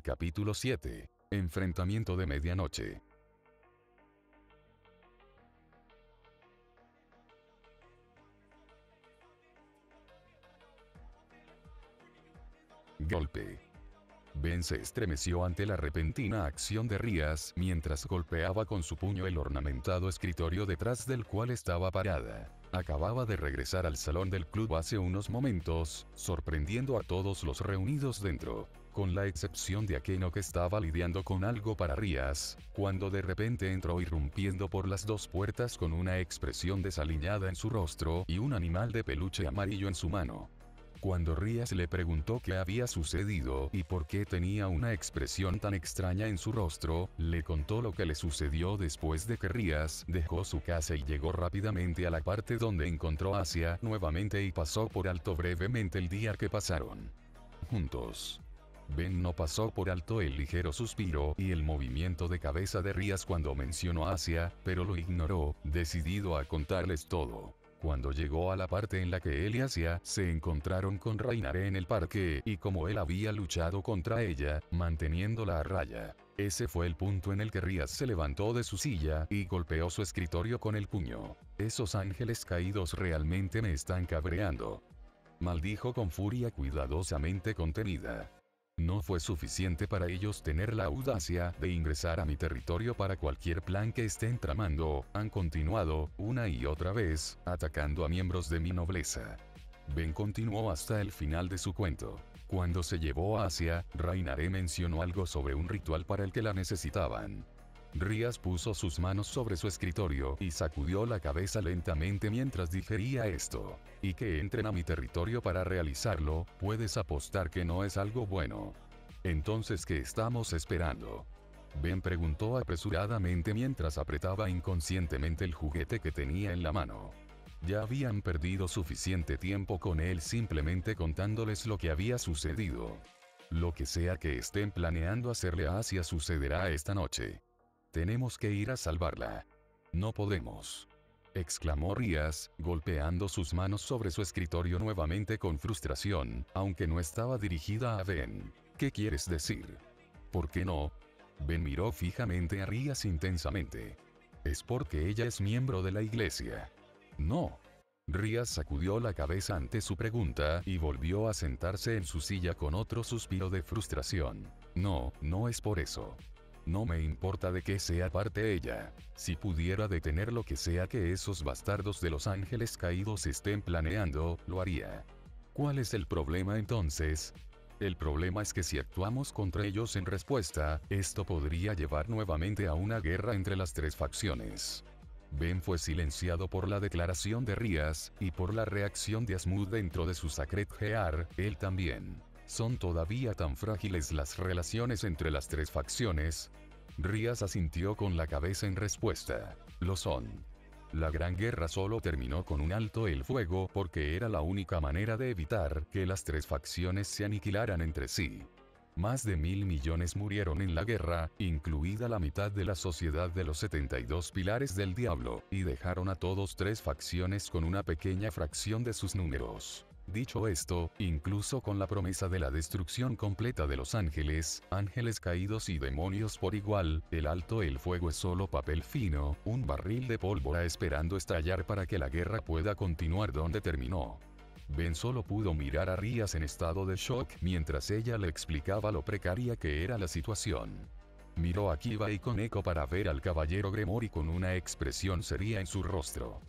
Capítulo 7. Enfrentamiento de medianoche. Golpe. Ben se estremeció ante la repentina acción de Rías mientras golpeaba con su puño el ornamentado escritorio detrás del cual estaba parada. Acababa de regresar al salón del club hace unos momentos, sorprendiendo a todos los reunidos dentro, con la excepción de Akeno que estaba lidiando con algo para Rías, cuando de repente entró irrumpiendo por las dos puertas con una expresión desaliñada en su rostro y un animal de peluche amarillo en su mano. Cuando Rías le preguntó qué había sucedido y por qué tenía una expresión tan extraña en su rostro, le contó lo que le sucedió después de que Rías dejó su casa y llegó rápidamente a la parte donde encontró a Asia nuevamente y pasó por alto brevemente el día que pasaron juntos. Ben no pasó por alto el ligero suspiro y el movimiento de cabeza de Rías cuando mencionó a Asia, pero lo ignoró, decidido a contarles todo. Cuando llegó a la parte en la que él y Asia se encontraron con Rainare en el parque y como él había luchado contra ella, manteniéndola a raya. Ese fue el punto en el que Rías se levantó de su silla y golpeó su escritorio con el puño. Esos ángeles caídos realmente me están cabreando, maldijo con furia cuidadosamente contenida. No fue suficiente para ellos tener la audacia de ingresar a mi territorio para cualquier plan que estén tramando, han continuado, una y otra vez, atacando a miembros de mi nobleza. Ben continuó hasta el final de su cuento. Cuando se llevó a Asia, Rainare mencionó algo sobre un ritual para el que la necesitaban. Rías puso sus manos sobre su escritorio y sacudió la cabeza lentamente mientras digería esto. Y que entren a mi territorio para realizarlo, puedes apostar que no es algo bueno. Entonces, ¿qué estamos esperando? Ben preguntó apresuradamente mientras apretaba inconscientemente el juguete que tenía en la mano. Ya habían perdido suficiente tiempo con él simplemente contándoles lo que había sucedido. Lo que sea que estén planeando hacerle a Asia sucederá esta noche. Tenemos que ir a salvarla. No podemos, exclamó Rías, golpeando sus manos sobre su escritorio nuevamente con frustración, aunque no estaba dirigida a Ben. ¿Qué quieres decir? ¿Por qué no? Ben miró fijamente a Rías intensamente. Es porque ella es miembro de la iglesia. No. Rías sacudió la cabeza ante su pregunta y volvió a sentarse en su silla con otro suspiro de frustración. No, no es por eso. No me importa de qué sea parte ella. Si pudiera detener lo que sea que esos bastardos de los ángeles caídos estén planeando, lo haría. ¿Cuál es el problema entonces? El problema es que si actuamos contra ellos en respuesta, esto podría llevar nuevamente a una guerra entre las tres facciones. Ben fue silenciado por la declaración de Rías, y por la reacción de Asmund dentro de su Sacred Gear, él también. ¿Son todavía tan frágiles las relaciones entre las tres facciones? Rías asintió con la cabeza en respuesta. Lo son. La Gran Guerra solo terminó con un alto el fuego porque era la única manera de evitar que las tres facciones se aniquilaran entre sí. Más de 1.000 millones murieron en la guerra, incluida la mitad de la sociedad de los 72 pilares del diablo, y dejaron a todos tres facciones con una pequeña fracción de sus números. Dicho esto, incluso con la promesa de la destrucción completa de los ángeles, ángeles caídos y demonios por igual, el alto el fuego es solo papel fino, un barril de pólvora esperando estallar para que la guerra pueda continuar donde terminó. Ben solo pudo mirar a Rías en estado de shock mientras ella le explicaba lo precaria que era la situación. Miró a Kiba y Koneko para ver al caballero Gremory con una expresión seria en su rostro.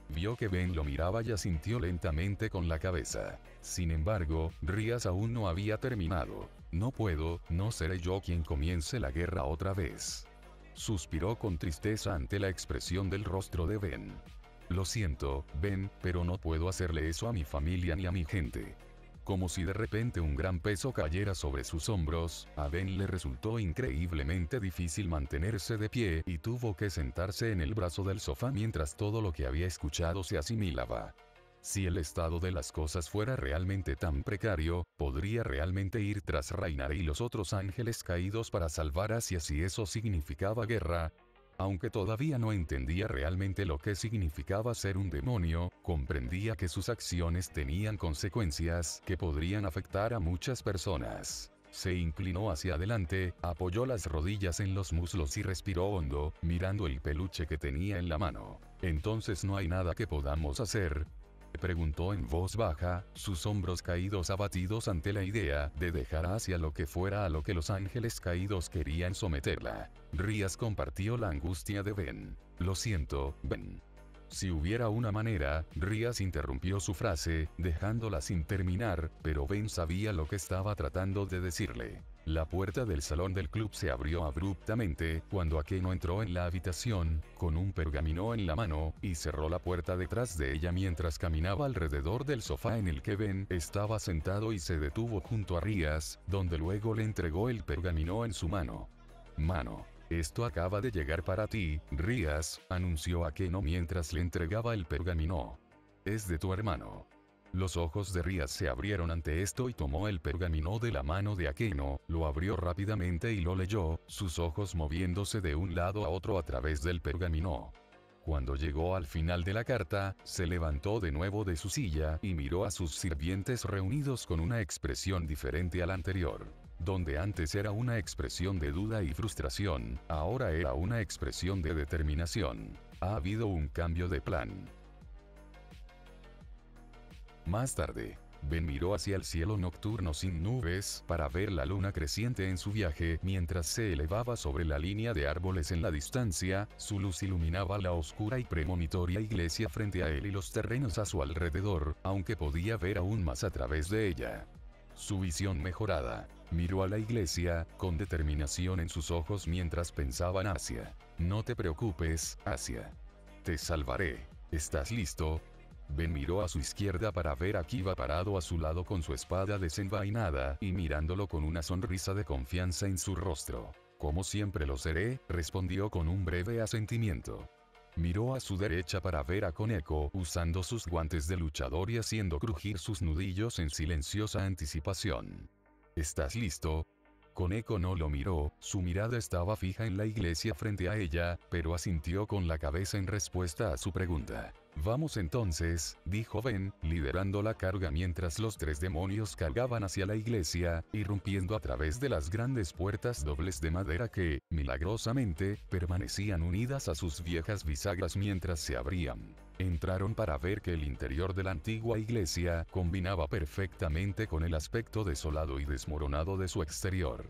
Vio que Ben lo miraba y asintió lentamente con la cabeza. Sin embargo, Rías aún no había terminado. No puedo, no seré yo quien comience la guerra otra vez. Suspiró con tristeza ante la expresión del rostro de Ben. Lo siento, Ben, pero no puedo hacerle eso a mi familia ni a mi gente. Como si de repente un gran peso cayera sobre sus hombros, a Ben le resultó increíblemente difícil mantenerse de pie y tuvo que sentarse en el brazo del sofá mientras todo lo que había escuchado se asimilaba. Si el estado de las cosas fuera realmente tan precario, podría realmente ir tras Rainare y los otros ángeles caídos para salvar a Asia si eso significaba guerra. Aunque todavía no entendía realmente lo que significaba ser un demonio, comprendía que sus acciones tenían consecuencias que podrían afectar a muchas personas. Se inclinó hacia adelante, apoyó las rodillas en los muslos y respiró hondo, mirando el peluche que tenía en la mano. «¿Entonces no hay nada que podamos hacer?», preguntó en voz baja, sus hombros caídos abatidos ante la idea de dejar hacia lo que fuera a lo que los ángeles caídos querían someterla. Rías compartió la angustia de Ben. «Lo siento, Ben». Si hubiera una manera, Rías interrumpió su frase, dejándola sin terminar, pero Ben sabía lo que estaba tratando de decirle. La puerta del salón del club se abrió abruptamente, cuando Akeno entró en la habitación, con un pergamino en la mano, y cerró la puerta detrás de ella mientras caminaba alrededor del sofá en el que Ben estaba sentado y se detuvo junto a Rías, donde luego le entregó el pergamino en su mano. «Esto acaba de llegar para ti, Rías», anunció Akeno mientras le entregaba el pergamino. «Es de tu hermano». Los ojos de Rías se abrieron ante esto y tomó el pergamino de la mano de Akeno, lo abrió rápidamente y lo leyó, sus ojos moviéndose de un lado a otro a través del pergamino. Cuando llegó al final de la carta, se levantó de nuevo de su silla y miró a sus sirvientes reunidos con una expresión diferente a la anterior. Donde antes era una expresión de duda y frustración, ahora era una expresión de determinación. Ha habido un cambio de plan. Más tarde, Ben miró hacia el cielo nocturno sin nubes para ver la luna creciente en su viaje mientras se elevaba sobre la línea de árboles en la distancia, su luz iluminaba la oscura y premonitoria iglesia frente a él y los terrenos a su alrededor, aunque podía ver aún más a través de ella. Su visión mejorada. Miró a la iglesia, con determinación en sus ojos mientras pensaba en Asia. «No te preocupes, Asia. Te salvaré. ¿Estás listo?». Ben miró a su izquierda para ver a Kiba parado a su lado con su espada desenvainada y mirándolo con una sonrisa de confianza en su rostro. «Como siempre lo seré», respondió con un breve asentimiento. Miró a su derecha para ver a Koneko usando sus guantes de luchador y haciendo crujir sus nudillos en silenciosa anticipación. «¿Estás listo?». Koneko no lo miró, su mirada estaba fija en la iglesia frente a ella, pero asintió con la cabeza en respuesta a su pregunta. «Vamos entonces», dijo Ben, liderando la carga mientras los tres demonios cargaban hacia la iglesia, irrumpiendo a través de las grandes puertas dobles de madera que, milagrosamente, permanecían unidas a sus viejas bisagras mientras se abrían. Entraron para ver que el interior de la antigua iglesia combinaba perfectamente con el aspecto desolado y desmoronado de su exterior.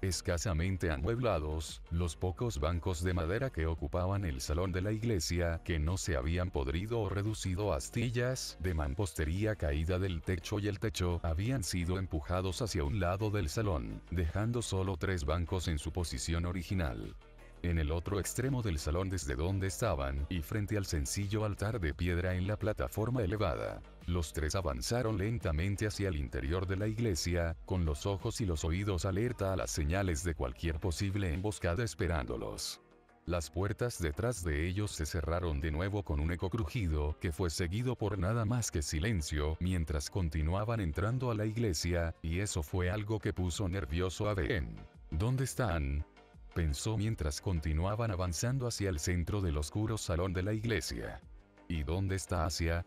Escasamente amueblados, los pocos bancos de madera que ocupaban el salón de la iglesia, que no se habían podrido o reducido a astillas de mampostería caída del techo y el techo habían sido empujados hacia un lado del salón, dejando solo 3 bancos en su posición original. En el otro extremo del salón desde donde estaban, y frente al sencillo altar de piedra en la plataforma elevada, los 3 avanzaron lentamente hacia el interior de la iglesia, con los ojos y los oídos alerta a las señales de cualquier posible emboscada esperándolos. Las puertas detrás de ellos se cerraron de nuevo con un eco crujido que fue seguido por nada más que silencio mientras continuaban entrando a la iglesia, y eso fue algo que puso nervioso a Ben. «¿Dónde están?», pensó mientras continuaban avanzando hacia el centro del oscuro salón de la iglesia. «¿Y dónde está Asia?».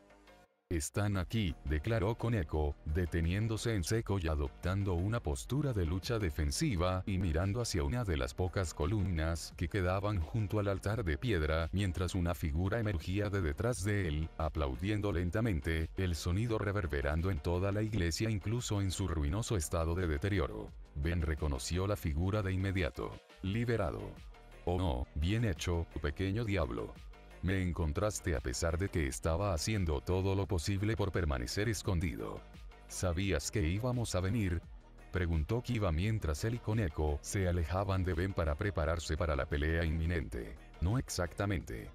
«Están aquí», declaró Koneko, deteniéndose en seco y adoptando una postura de lucha defensiva y mirando hacia una de las pocas columnas que quedaban junto al altar de piedra mientras una figura emergía de detrás de él, aplaudiendo lentamente, el sonido reverberando en toda la iglesia incluso en su ruinoso estado de deterioro. Ben reconoció la figura de inmediato. «Liberado». «Oh no, bien hecho, pequeño diablo. Me encontraste a pesar de que estaba haciendo todo lo posible por permanecer escondido». «¿Sabías que íbamos a venir?», preguntó Kiba mientras él y Koneko se alejaban de Ben para prepararse para la pelea inminente. «No exactamente.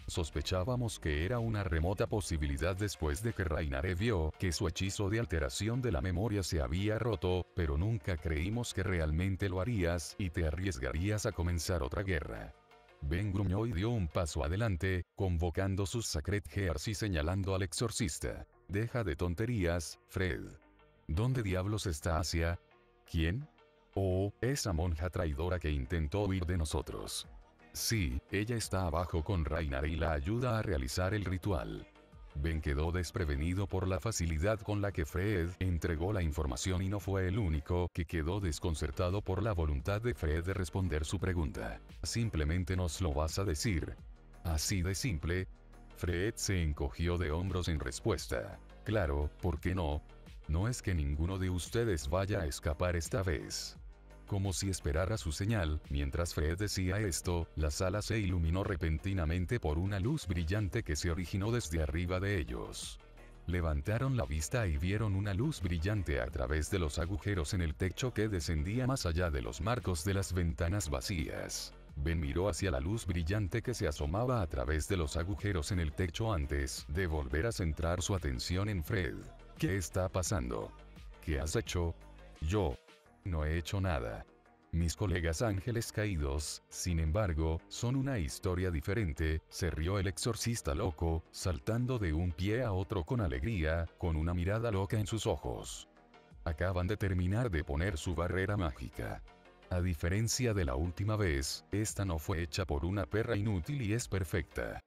Sospechábamos que era una remota posibilidad después de que Rainare vio que su hechizo de alteración de la memoria se había roto, pero nunca creímos que realmente lo harías y te arriesgarías a comenzar otra guerra». Ben gruñó y dio un paso adelante, convocando sus Sacred Gears y señalando al exorcista. «Deja de tonterías, Fred. ¿Dónde diablos está Asia?». «¿Quién?». «Oh, esa monja traidora que intentó huir de nosotros». «Sí, ella está abajo con Rainare y la ayuda a realizar el ritual». Ben quedó desprevenido por la facilidad con la que Fred entregó la información y no fue el único que quedó desconcertado por la voluntad de Fred de responder su pregunta. ¿Simplemente nos lo vas a decir? ¿Así de simple? Fred se encogió de hombros en respuesta. Claro, ¿por qué no? No es que ninguno de ustedes vaya a escapar esta vez. Como si esperara su señal, mientras Fred decía esto, la sala se iluminó repentinamente por una luz brillante que se originó desde arriba de ellos. Levantaron la vista y vieron una luz brillante a través de los agujeros en el techo que descendía más allá de los marcos de las ventanas vacías. Ben miró hacia la luz brillante que se asomaba a través de los agujeros en el techo antes de volver a centrar su atención en Fred. ¿Qué está pasando? ¿Qué has hecho? Yo. No he hecho nada. Mis colegas ángeles caídos, sin embargo, son una historia diferente, se rió el exorcista loco, saltando de un pie a otro con alegría, con una mirada loca en sus ojos. Acaban de terminar de poner su barrera mágica. A diferencia de la última vez, esta no fue hecha por una perra inútil y es perfecta.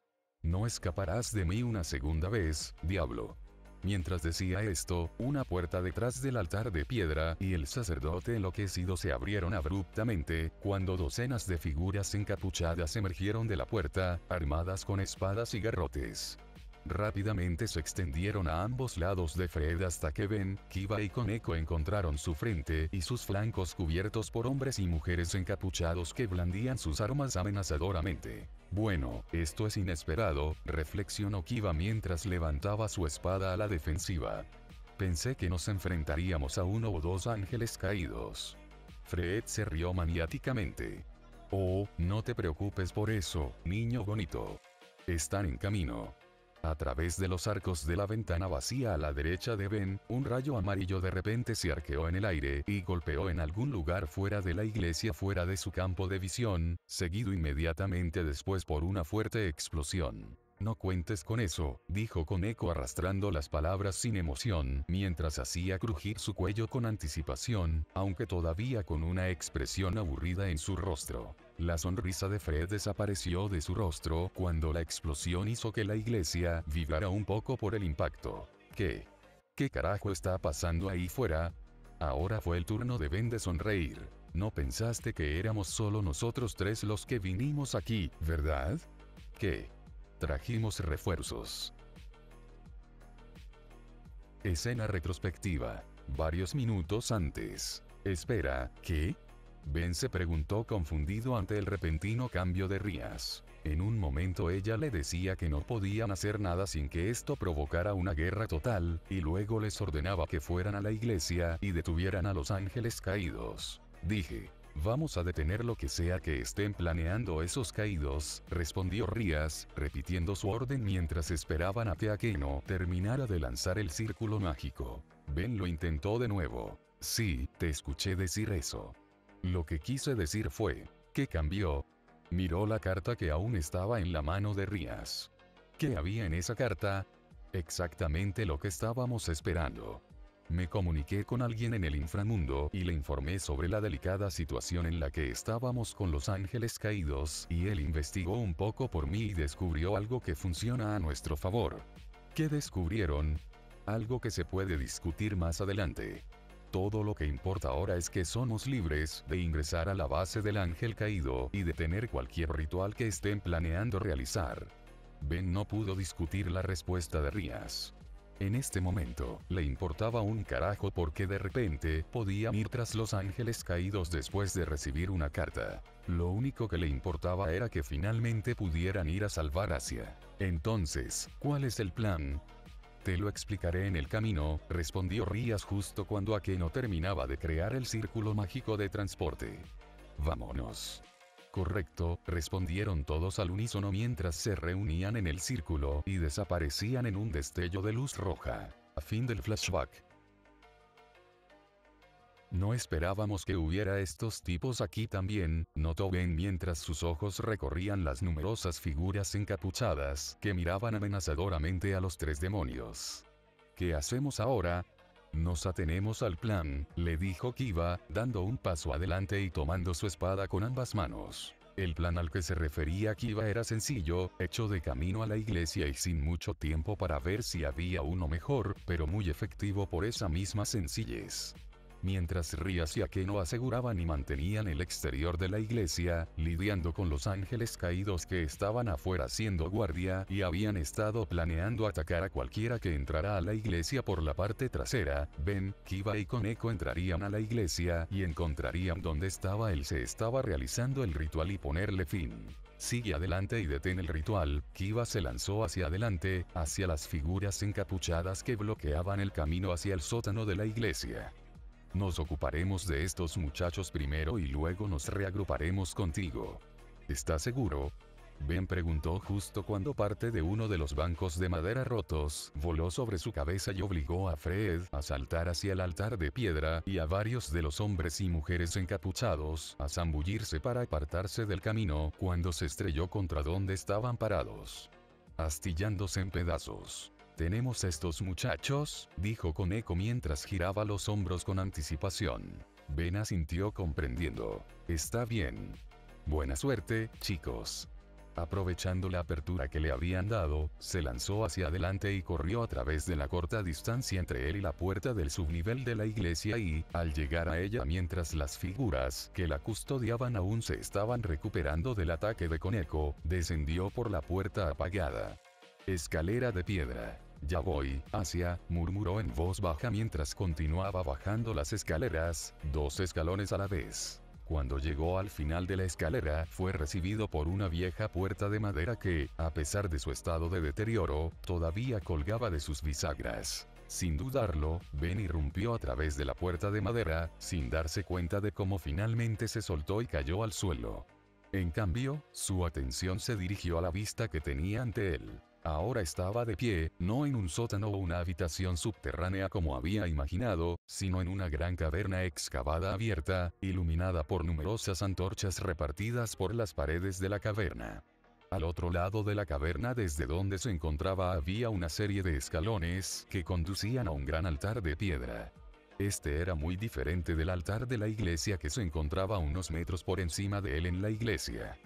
No escaparás de mí una segunda vez, diablo. Mientras decía esto, una puerta detrás del altar de piedra y el sacerdote enloquecido se abrieron abruptamente, cuando docenas de figuras encapuchadas emergieron de la puerta, armadas con espadas y garrotes. Rápidamente se extendieron a ambos lados de Fred hasta que Ben, Kiva y Koneko encontraron su frente y sus flancos cubiertos por hombres y mujeres encapuchados que blandían sus armas amenazadoramente. Bueno, esto es inesperado, reflexionó Kiva mientras levantaba su espada a la defensiva. Pensé que nos enfrentaríamos a uno o dos ángeles caídos. Fred se rió maniáticamente. Oh, no te preocupes por eso, niño bonito. Están en camino. A través de los arcos de la ventana vacía a la derecha de Ben, un rayo amarillo de repente se arqueó en el aire y golpeó en algún lugar fuera de la iglesia fuera de su campo de visión, seguido inmediatamente después por una fuerte explosión. No cuentes con eso, dijo Koneko arrastrando las palabras sin emoción, mientras hacía crujir su cuello con anticipación, aunque todavía con una expresión aburrida en su rostro. La sonrisa de Fred desapareció de su rostro cuando la explosión hizo que la iglesia vibrara un poco por el impacto. ¿Qué? ¿Qué carajo está pasando ahí fuera? Ahora fue el turno de Ben de sonreír. No pensaste que éramos solo nosotros tres los que vinimos aquí, ¿verdad? ¿Qué? Trajimos refuerzos. Escena retrospectiva. Varios minutos antes. Espera, ¿qué? Ben se preguntó confundido ante el repentino cambio de Rías. En un momento ella le decía que no podían hacer nada sin que esto provocara una guerra total, y luego les ordenaba que fueran a la iglesia y detuvieran a los ángeles caídos. Dije. Vamos a detener lo que sea que estén planeando esos caídos, respondió Rías, repitiendo su orden mientras esperaban a que Akeno terminara de lanzar el círculo mágico. Ben lo intentó de nuevo. Sí, te escuché decir eso. Lo que quise decir fue, ¿qué cambió? Miró la carta que aún estaba en la mano de Rías. ¿Qué había en esa carta? Exactamente lo que estábamos esperando. Me comuniqué con alguien en el inframundo y le informé sobre la delicada situación en la que estábamos con los ángeles caídos y él investigó un poco por mí y descubrió algo que funciona a nuestro favor. ¿Qué descubrieron? Algo que se puede discutir más adelante. Todo lo que importa ahora es que somos libres de ingresar a la base del ángel caído y detener cualquier ritual que estén planeando realizar. Ben no pudo discutir la respuesta de Rías. En este momento, le importaba un carajo porque de repente podía ir tras los ángeles caídos después de recibir una carta. Lo único que le importaba era que finalmente pudieran ir a salvar Asia. Entonces, ¿cuál es el plan? Te lo explicaré en el camino, respondió Rías justo cuando Akeno terminaba de crear el círculo mágico de transporte. Vámonos. Correcto, respondieron todos al unísono mientras se reunían en el círculo y desaparecían en un destello de luz roja. A fin del flashback. No esperábamos que hubiera estos tipos aquí también, notó Ben mientras sus ojos recorrían las numerosas figuras encapuchadas que miraban amenazadoramente a los tres demonios. ¿Qué hacemos ahora? Nos atenemos al plan, le dijo Kiva, dando un paso adelante y tomando su espada con ambas manos. El plan al que se refería Kiba era sencillo, hecho de camino a la iglesia y sin mucho tiempo para ver si había uno mejor, pero muy efectivo por esa misma sencillez. Mientras Rías y Akeno aseguraban y mantenían el exterior de la iglesia, lidiando con los ángeles caídos que estaban afuera haciendo guardia y habían estado planeando atacar a cualquiera que entrara a la iglesia por la parte trasera, Ben, Kiba y Koneko entrarían a la iglesia y encontrarían donde estaba él se estaba realizando el ritual y ponerle fin. Sigue adelante y detén el ritual. Kiba se lanzó hacia adelante, hacia las figuras encapuchadas que bloqueaban el camino hacia el sótano de la iglesia. Nos ocuparemos de estos muchachos primero y luego nos reagruparemos contigo. ¿Estás seguro? Ben preguntó justo cuando parte de uno de los bancos de madera rotos voló sobre su cabeza y obligó a Fred a saltar hacia el altar de piedra y a varios de los hombres y mujeres encapuchados a zambullirse para apartarse del camino cuando se estrelló contra donde estaban parados, astillándose en pedazos. «Tenemos estos muchachos», dijo Koneko mientras giraba los hombros con anticipación. Ben asintió comprendiendo. «Está bien. Buena suerte, chicos». Aprovechando la apertura que le habían dado, se lanzó hacia adelante y corrió a través de la corta distancia entre él y la puerta del subnivel de la iglesia y, al llegar a ella mientras las figuras que la custodiaban aún se estaban recuperando del ataque de Koneko, descendió por la puerta apagada. Escalera de piedra. «Ya voy, Asia», murmuró en voz baja mientras continuaba bajando las escaleras, 2 escalones a la vez. Cuando llegó al final de la escalera, fue recibido por una vieja puerta de madera que, a pesar de su estado de deterioro, todavía colgaba de sus bisagras. Sin dudarlo, Ben irrumpió a través de la puerta de madera, sin darse cuenta de cómo finalmente se soltó y cayó al suelo. En cambio, su atención se dirigió a la vista que tenía ante él. Ahora estaba de pie, no en un sótano o una habitación subterránea como había imaginado, sino en una gran caverna excavada abierta, iluminada por numerosas antorchas repartidas por las paredes de la caverna. Al otro lado de la caverna desde donde se encontraba había una serie de escalones que conducían a un gran altar de piedra. Este era muy diferente del altar de la iglesia que se encontraba a unos metros por encima de él en la iglesia.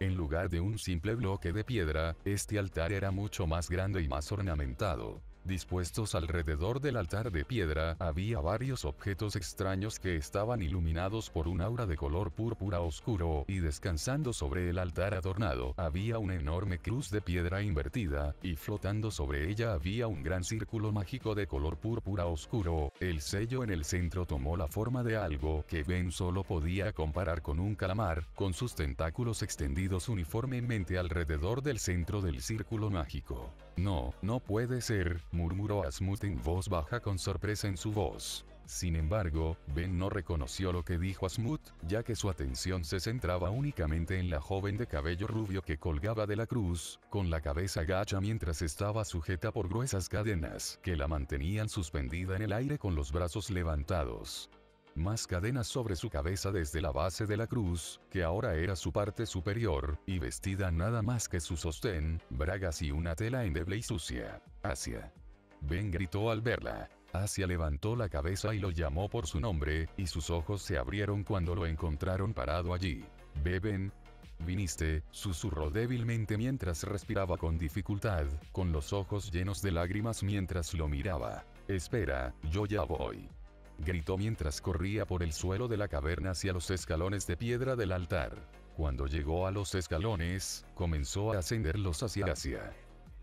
En lugar de un simple bloque de piedra, este altar era mucho más grande y más ornamentado. Dispuestos alrededor del altar de piedra, había varios objetos extraños que estaban iluminados por un aura de color púrpura oscuro, y descansando sobre el altar adornado, había una enorme cruz de piedra invertida, y flotando sobre ella había un gran círculo mágico de color púrpura oscuro. El sello en el centro tomó la forma de algo que Ben solo podía comparar con un calamar, con sus tentáculos extendidos uniformemente alrededor del centro del círculo mágico. «No, no puede ser», murmuró Asmut en voz baja con sorpresa en su voz. Sin embargo, Ben no reconoció lo que dijo Asmut, ya que su atención se centraba únicamente en la joven de cabello rubio que colgaba de la cruz, con la cabeza gacha mientras estaba sujeta por gruesas cadenas que la mantenían suspendida en el aire con los brazos levantados. Más cadenas sobre su cabeza desde la base de la cruz, que ahora era su parte superior, y vestida nada más que su sostén, bragas y una tela endeble y sucia. «Asia». Ben gritó al verla. Asia levantó la cabeza y lo llamó por su nombre, y sus ojos se abrieron cuando lo encontraron parado allí. «Ben, viniste», susurró débilmente mientras respiraba con dificultad, con los ojos llenos de lágrimas mientras lo miraba. «Espera, yo ya voy», gritó mientras corría por el suelo de la caverna hacia los escalones de piedra del altar. Cuando llegó a los escalones, comenzó a ascenderlos hacia Asia.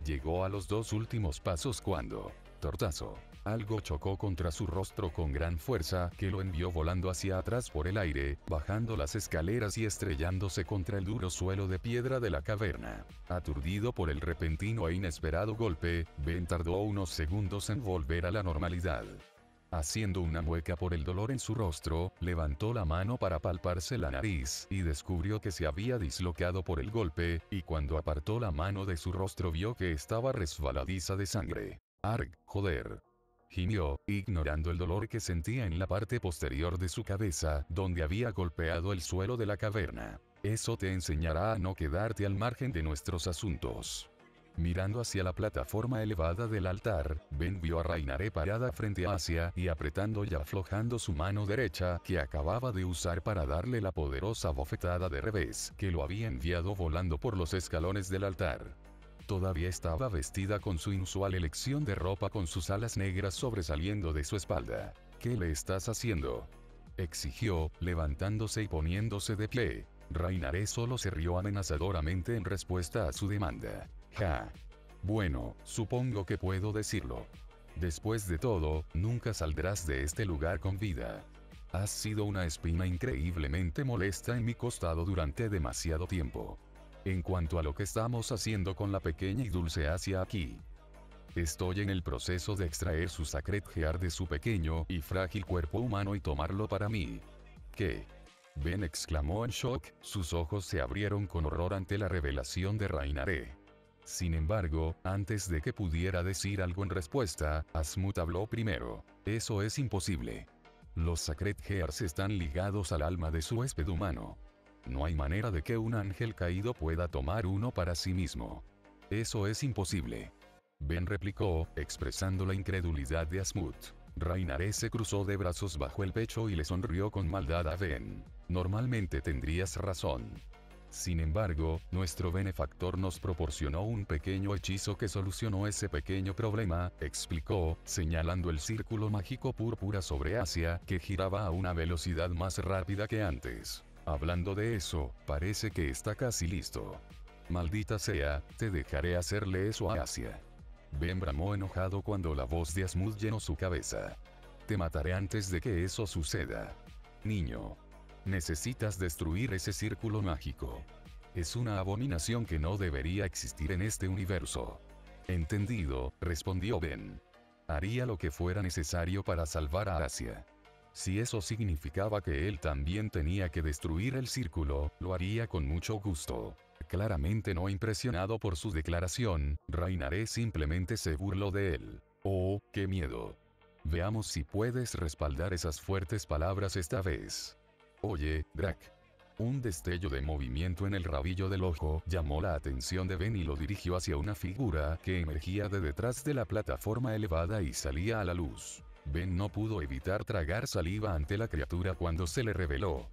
Llegó a los 2 últimos pasos cuando, tortazo, algo chocó contra su rostro con gran fuerza que lo envió volando hacia atrás por el aire, bajando las escaleras y estrellándose contra el duro suelo de piedra de la caverna. Aturdido por el repentino e inesperado golpe, Ben tardó unos segundos en volver a la normalidad. Haciendo una mueca por el dolor en su rostro, levantó la mano para palparse la nariz y descubrió que se había dislocado por el golpe, y cuando apartó la mano de su rostro vio que estaba resbaladiza de sangre. «Arg, joder», gimió, ignorando el dolor que sentía en la parte posterior de su cabeza, donde había golpeado el suelo de la caverna. «Eso te enseñará a no quedarte al margen de nuestros asuntos». Mirando hacia la plataforma elevada del altar, Ben vio a Rainare parada frente a Asia y apretando y aflojando su mano derecha que acababa de usar para darle la poderosa bofetada de revés que lo había enviado volando por los escalones del altar. Todavía estaba vestida con su inusual elección de ropa con sus alas negras sobresaliendo de su espalda. ¿Qué le estás haciendo?, exigió, levantándose y poniéndose de pie. Rainare solo se rió amenazadoramente en respuesta a su demanda. Ja. Bueno, supongo que puedo decirlo. Después de todo, nunca saldrás de este lugar con vida. Has sido una espina increíblemente molesta en mi costado durante demasiado tiempo. En cuanto a lo que estamos haciendo con la pequeña y dulce Asia aquí, estoy en el proceso de extraer su Sacred Heart de su pequeño y frágil cuerpo humano y tomarlo para mí. ¿Qué? Ben exclamó en shock, sus ojos se abrieron con horror ante la revelación de Rainare. Sin embargo, antes de que pudiera decir algo en respuesta, Asmut habló primero. Eso es imposible. Los Sacred Hearts están ligados al alma de su huésped humano. No hay manera de que un ángel caído pueda tomar uno para sí mismo. Eso es imposible. Ben replicó, expresando la incredulidad de Asmut. Rainare se cruzó de brazos bajo el pecho y le sonrió con maldad a Ben. Normalmente tendrías razón. Sin embargo, nuestro benefactor nos proporcionó un pequeño hechizo que solucionó ese pequeño problema, explicó, señalando el círculo mágico púrpura sobre Asia, que giraba a una velocidad más rápida que antes. Hablando de eso, parece que está casi listo. Maldita sea, te dejaré hacerle eso a Asia. Ben bramó enojado cuando la voz de Asmut llenó su cabeza. Te mataré antes de que eso suceda. Niño. Necesitas destruir ese círculo mágico. Es una abominación que no debería existir en este universo. Entendido, respondió Ben. Haría lo que fuera necesario para salvar a Asia. Si eso significaba que él también tenía que destruir el círculo, lo haría con mucho gusto. Claramente no impresionado por su declaración, Rainare simplemente se burló de él. Oh, qué miedo. Veamos si puedes respaldar esas fuertes palabras esta vez. Oye, Drac. Un destello de movimiento en el rabillo del ojo llamó la atención de Ben y lo dirigió hacia una figura que emergía de detrás de la plataforma elevada y salía a la luz. Ben no pudo evitar tragar saliva ante la criatura cuando se le reveló.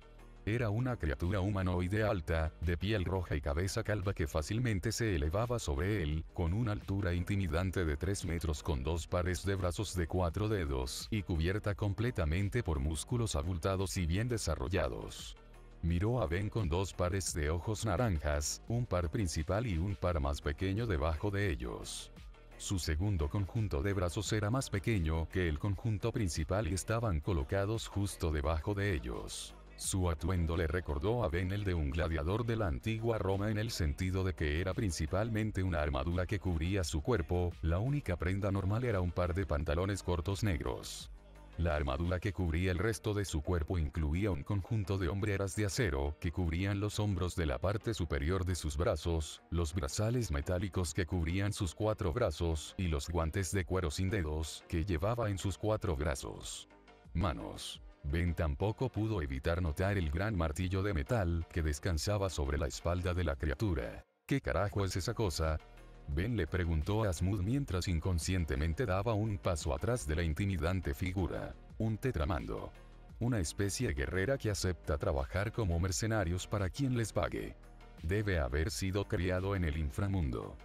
Era una criatura humanoide alta, de piel roja y cabeza calva que fácilmente se elevaba sobre él, con una altura intimidante de 3 metros con 2 pares de brazos de 4 dedos y cubierta completamente por músculos abultados y bien desarrollados. Miró a Ben con 2 pares de ojos naranjas, un par principal y un par más pequeño debajo de ellos. Su segundo conjunto de brazos era más pequeño que el conjunto principal y estaban colocados justo debajo de ellos. Su atuendo le recordó a Ben el de un gladiador de la antigua Roma en el sentido de que era principalmente una armadura que cubría su cuerpo, la única prenda normal era un par de pantalones cortos negros. La armadura que cubría el resto de su cuerpo incluía un conjunto de hombreras de acero que cubrían los hombros de la parte superior de sus brazos, los brazales metálicos que cubrían sus 4 brazos y los guantes de cuero sin dedos que llevaba en sus 4 brazos. Manos. Ben tampoco pudo evitar notar el gran martillo de metal que descansaba sobre la espalda de la criatura. ¿Qué carajo es esa cosa? Ben le preguntó a Asmut mientras inconscientemente daba un paso atrás de la intimidante figura. Un tetramando. Una especie guerrera que acepta trabajar como mercenarios para quien les pague. Debe haber sido criado en el inframundo.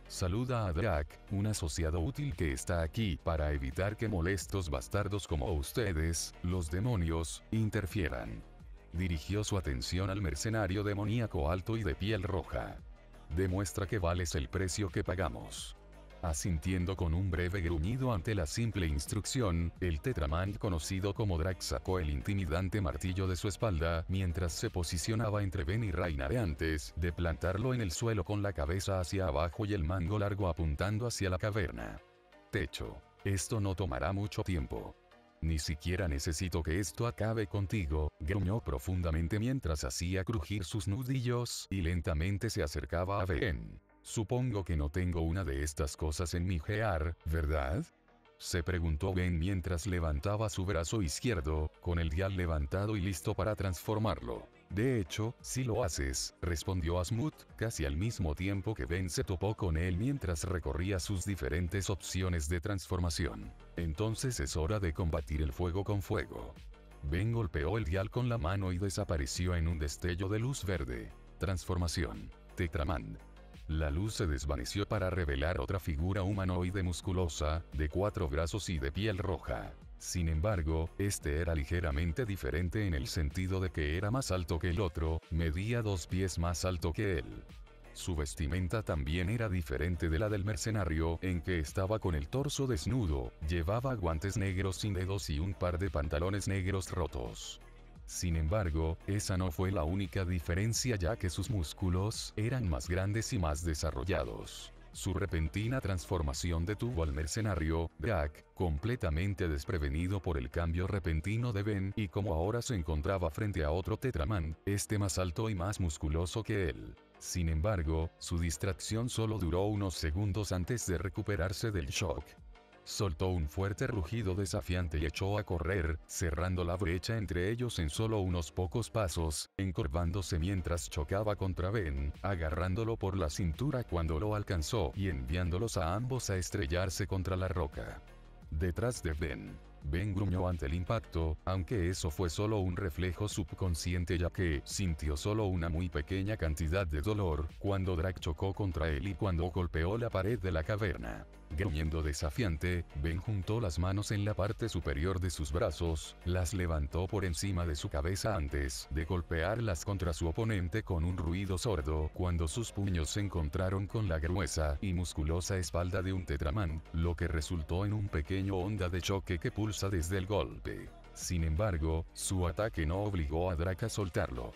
Saluda a Drac, un asociado útil que está aquí para evitar que molestos bastardos como ustedes, los demonios, interfieran. Dirigió su atención al mercenario demoníaco alto y de piel roja. Demuestra que vales el precio que pagamos. Asintiendo con un breve gruñido ante la simple instrucción, el Tetraman conocido como Drac sacó el intimidante martillo de su espalda mientras se posicionaba entre Ben y Rainare antes de plantarlo en el suelo con la cabeza hacia abajo y el mango largo apuntando hacia la caverna. Techo. Esto no tomará mucho tiempo. Ni siquiera necesito que esto acabe contigo, gruñó profundamente mientras hacía crujir sus nudillos y lentamente se acercaba a Ben. Supongo que no tengo una de estas cosas en mi heart, ¿verdad? Se preguntó Ben mientras levantaba su brazo izquierdo, con el dial levantado y listo para transformarlo. De hecho, si lo haces, respondió Asmut, casi al mismo tiempo que Ben se topó con él mientras recorría sus diferentes opciones de transformación. Entonces es hora de combatir el fuego con fuego. Ben golpeó el dial con la mano y desapareció en un destello de luz verde. Transformación. Tetraman. La luz se desvaneció para revelar otra figura humanoide musculosa, de 4 brazos y de piel roja. Sin embargo, este era ligeramente diferente en el sentido de que era más alto que el otro, medía 2 pies más alto que él. Su vestimenta también era diferente de la del mercenario, en que estaba con el torso desnudo, llevaba guantes negros sin dedos y un par de pantalones negros rotos. Sin embargo, esa no fue la única diferencia, ya que sus músculos eran más grandes y más desarrollados. Su repentina transformación detuvo al mercenario, Jack, completamente desprevenido por el cambio repentino de Ben, y como ahora se encontraba frente a otro Tetraman, este más alto y más musculoso que él. Sin embargo, su distracción solo duró unos segundos antes de recuperarse del shock. Soltó un fuerte rugido desafiante y echó a correr, cerrando la brecha entre ellos en solo unos pocos pasos, encorvándose mientras chocaba contra Ben, agarrándolo por la cintura cuando lo alcanzó y enviándolos a ambos a estrellarse contra la roca. Detrás de Ben gruñó ante el impacto, aunque eso fue solo un reflejo subconsciente, ya que sintió solo una muy pequeña cantidad de dolor cuando Drac chocó contra él y cuando golpeó la pared de la caverna. Gruñendo desafiante, Ben juntó las manos en la parte superior de sus brazos, las levantó por encima de su cabeza antes de golpearlas contra su oponente con un ruido sordo cuando sus puños se encontraron con la gruesa y musculosa espalda de un Tetraman, lo que resultó en un pequeño onda de choque que pulsa desde el golpe. Sin embargo, su ataque no obligó a Drac a soltarlo.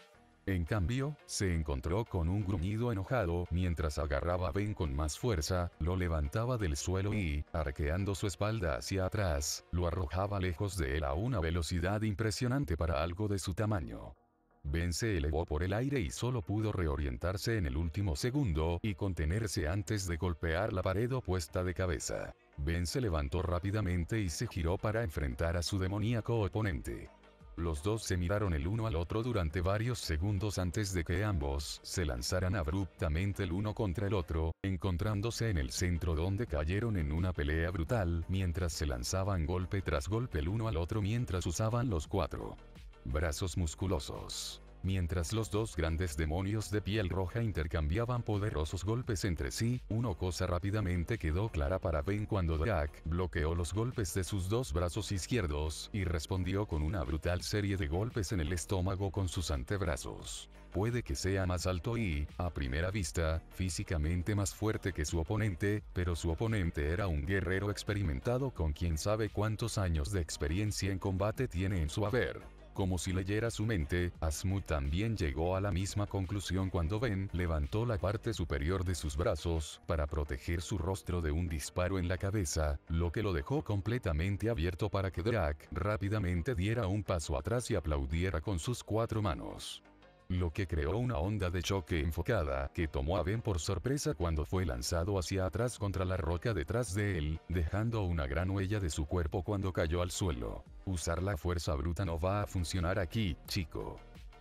En cambio, se encontró con un gruñido enojado mientras agarraba a Ben con más fuerza, lo levantaba del suelo y, arqueando su espalda hacia atrás, lo arrojaba lejos de él a una velocidad impresionante para algo de su tamaño. Ben se elevó por el aire y solo pudo reorientarse en el último segundo y contenerse antes de golpear la pared opuesta de cabeza. Ben se levantó rápidamente y se giró para enfrentar a su demoníaco oponente. Los dos se miraron el uno al otro durante varios segundos antes de que ambos se lanzaran abruptamente el uno contra el otro, encontrándose en el centro donde cayeron en una pelea brutal mientras se lanzaban golpe tras golpe el uno al otro mientras usaban los 4 brazos musculosos. Mientras los dos grandes demonios de piel roja intercambiaban poderosos golpes entre sí, una cosa rápidamente quedó clara para Ben cuando Drac bloqueó los golpes de sus 2 brazos izquierdos y respondió con una brutal serie de golpes en el estómago con sus antebrazos. Puede que sea más alto y, a primera vista, físicamente más fuerte que su oponente, pero su oponente era un guerrero experimentado con quién sabe cuántos años de experiencia en combate tiene en su haber. Como si leyera su mente, Asmut también llegó a la misma conclusión cuando Ben levantó la parte superior de sus brazos para proteger su rostro de un disparo en la cabeza, lo que lo dejó completamente abierto para que Drac rápidamente diera un paso atrás y aplaudiera con sus 4 manos. Lo que creó una onda de choque enfocada que tomó a Ben por sorpresa cuando fue lanzado hacia atrás contra la roca detrás de él, dejando una gran huella de su cuerpo cuando cayó al suelo. Usar la fuerza bruta no va a funcionar aquí, chico.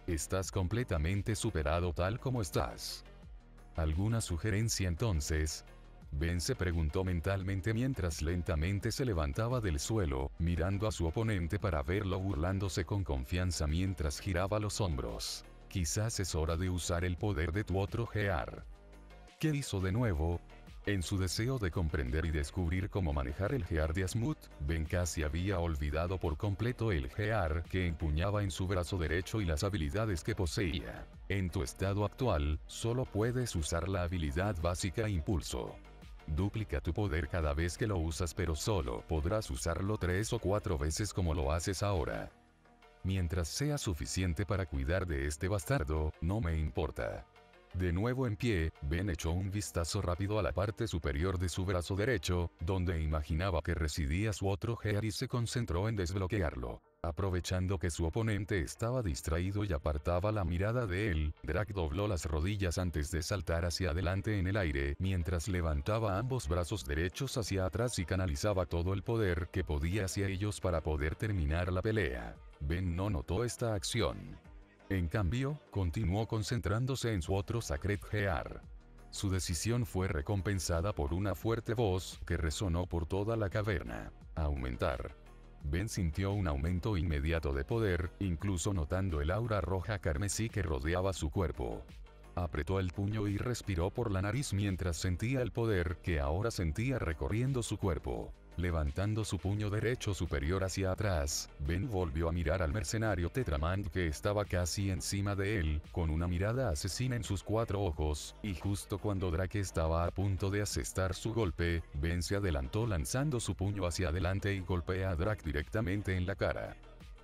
Estás completamente superado tal como estás. ¿Alguna sugerencia entonces? Ben se preguntó mentalmente mientras lentamente se levantaba del suelo, mirando a su oponente para verlo burlándose con confianza mientras giraba los hombros. Quizás es hora de usar el poder de tu otro Gear. ¿Qué hizo de nuevo? En su deseo de comprender y descubrir cómo manejar el Gear de Asmut, Ben casi había olvidado por completo el Gear que empuñaba en su brazo derecho y las habilidades que poseía. En tu estado actual, solo puedes usar la habilidad básica Impulso. Duplica tu poder cada vez que lo usas, pero solo podrás usarlo 3 o 4 veces como lo haces ahora. Mientras sea suficiente para cuidar de este bastardo, no me importa. De nuevo en pie, Ben echó un vistazo rápido a la parte superior de su brazo derecho, donde imaginaba que residía su otro Gear y se concentró en desbloquearlo. Aprovechando que su oponente estaba distraído y apartaba la mirada de él, Drac dobló las rodillas antes de saltar hacia adelante en el aire, mientras levantaba ambos brazos derechos hacia atrás y canalizaba todo el poder que podía hacia ellos para poder terminar la pelea. Ben no notó esta acción. En cambio, continuó concentrándose en su otro Sacred Gear. Su decisión fue recompensada por una fuerte voz que resonó por toda la caverna. Aumentar. Ben sintió un aumento inmediato de poder, incluso notando el aura roja carmesí que rodeaba su cuerpo. Apretó el puño y respiró por la nariz mientras sentía el poder que ahora sentía recorriendo su cuerpo. Levantando su puño derecho superior hacia atrás, Ben volvió a mirar al mercenario Tetramant que estaba casi encima de él, con una mirada asesina en sus 4 ojos, y justo cuando Drake estaba a punto de asestar su golpe, Ben se adelantó lanzando su puño hacia adelante y golpea a Drake directamente en la cara.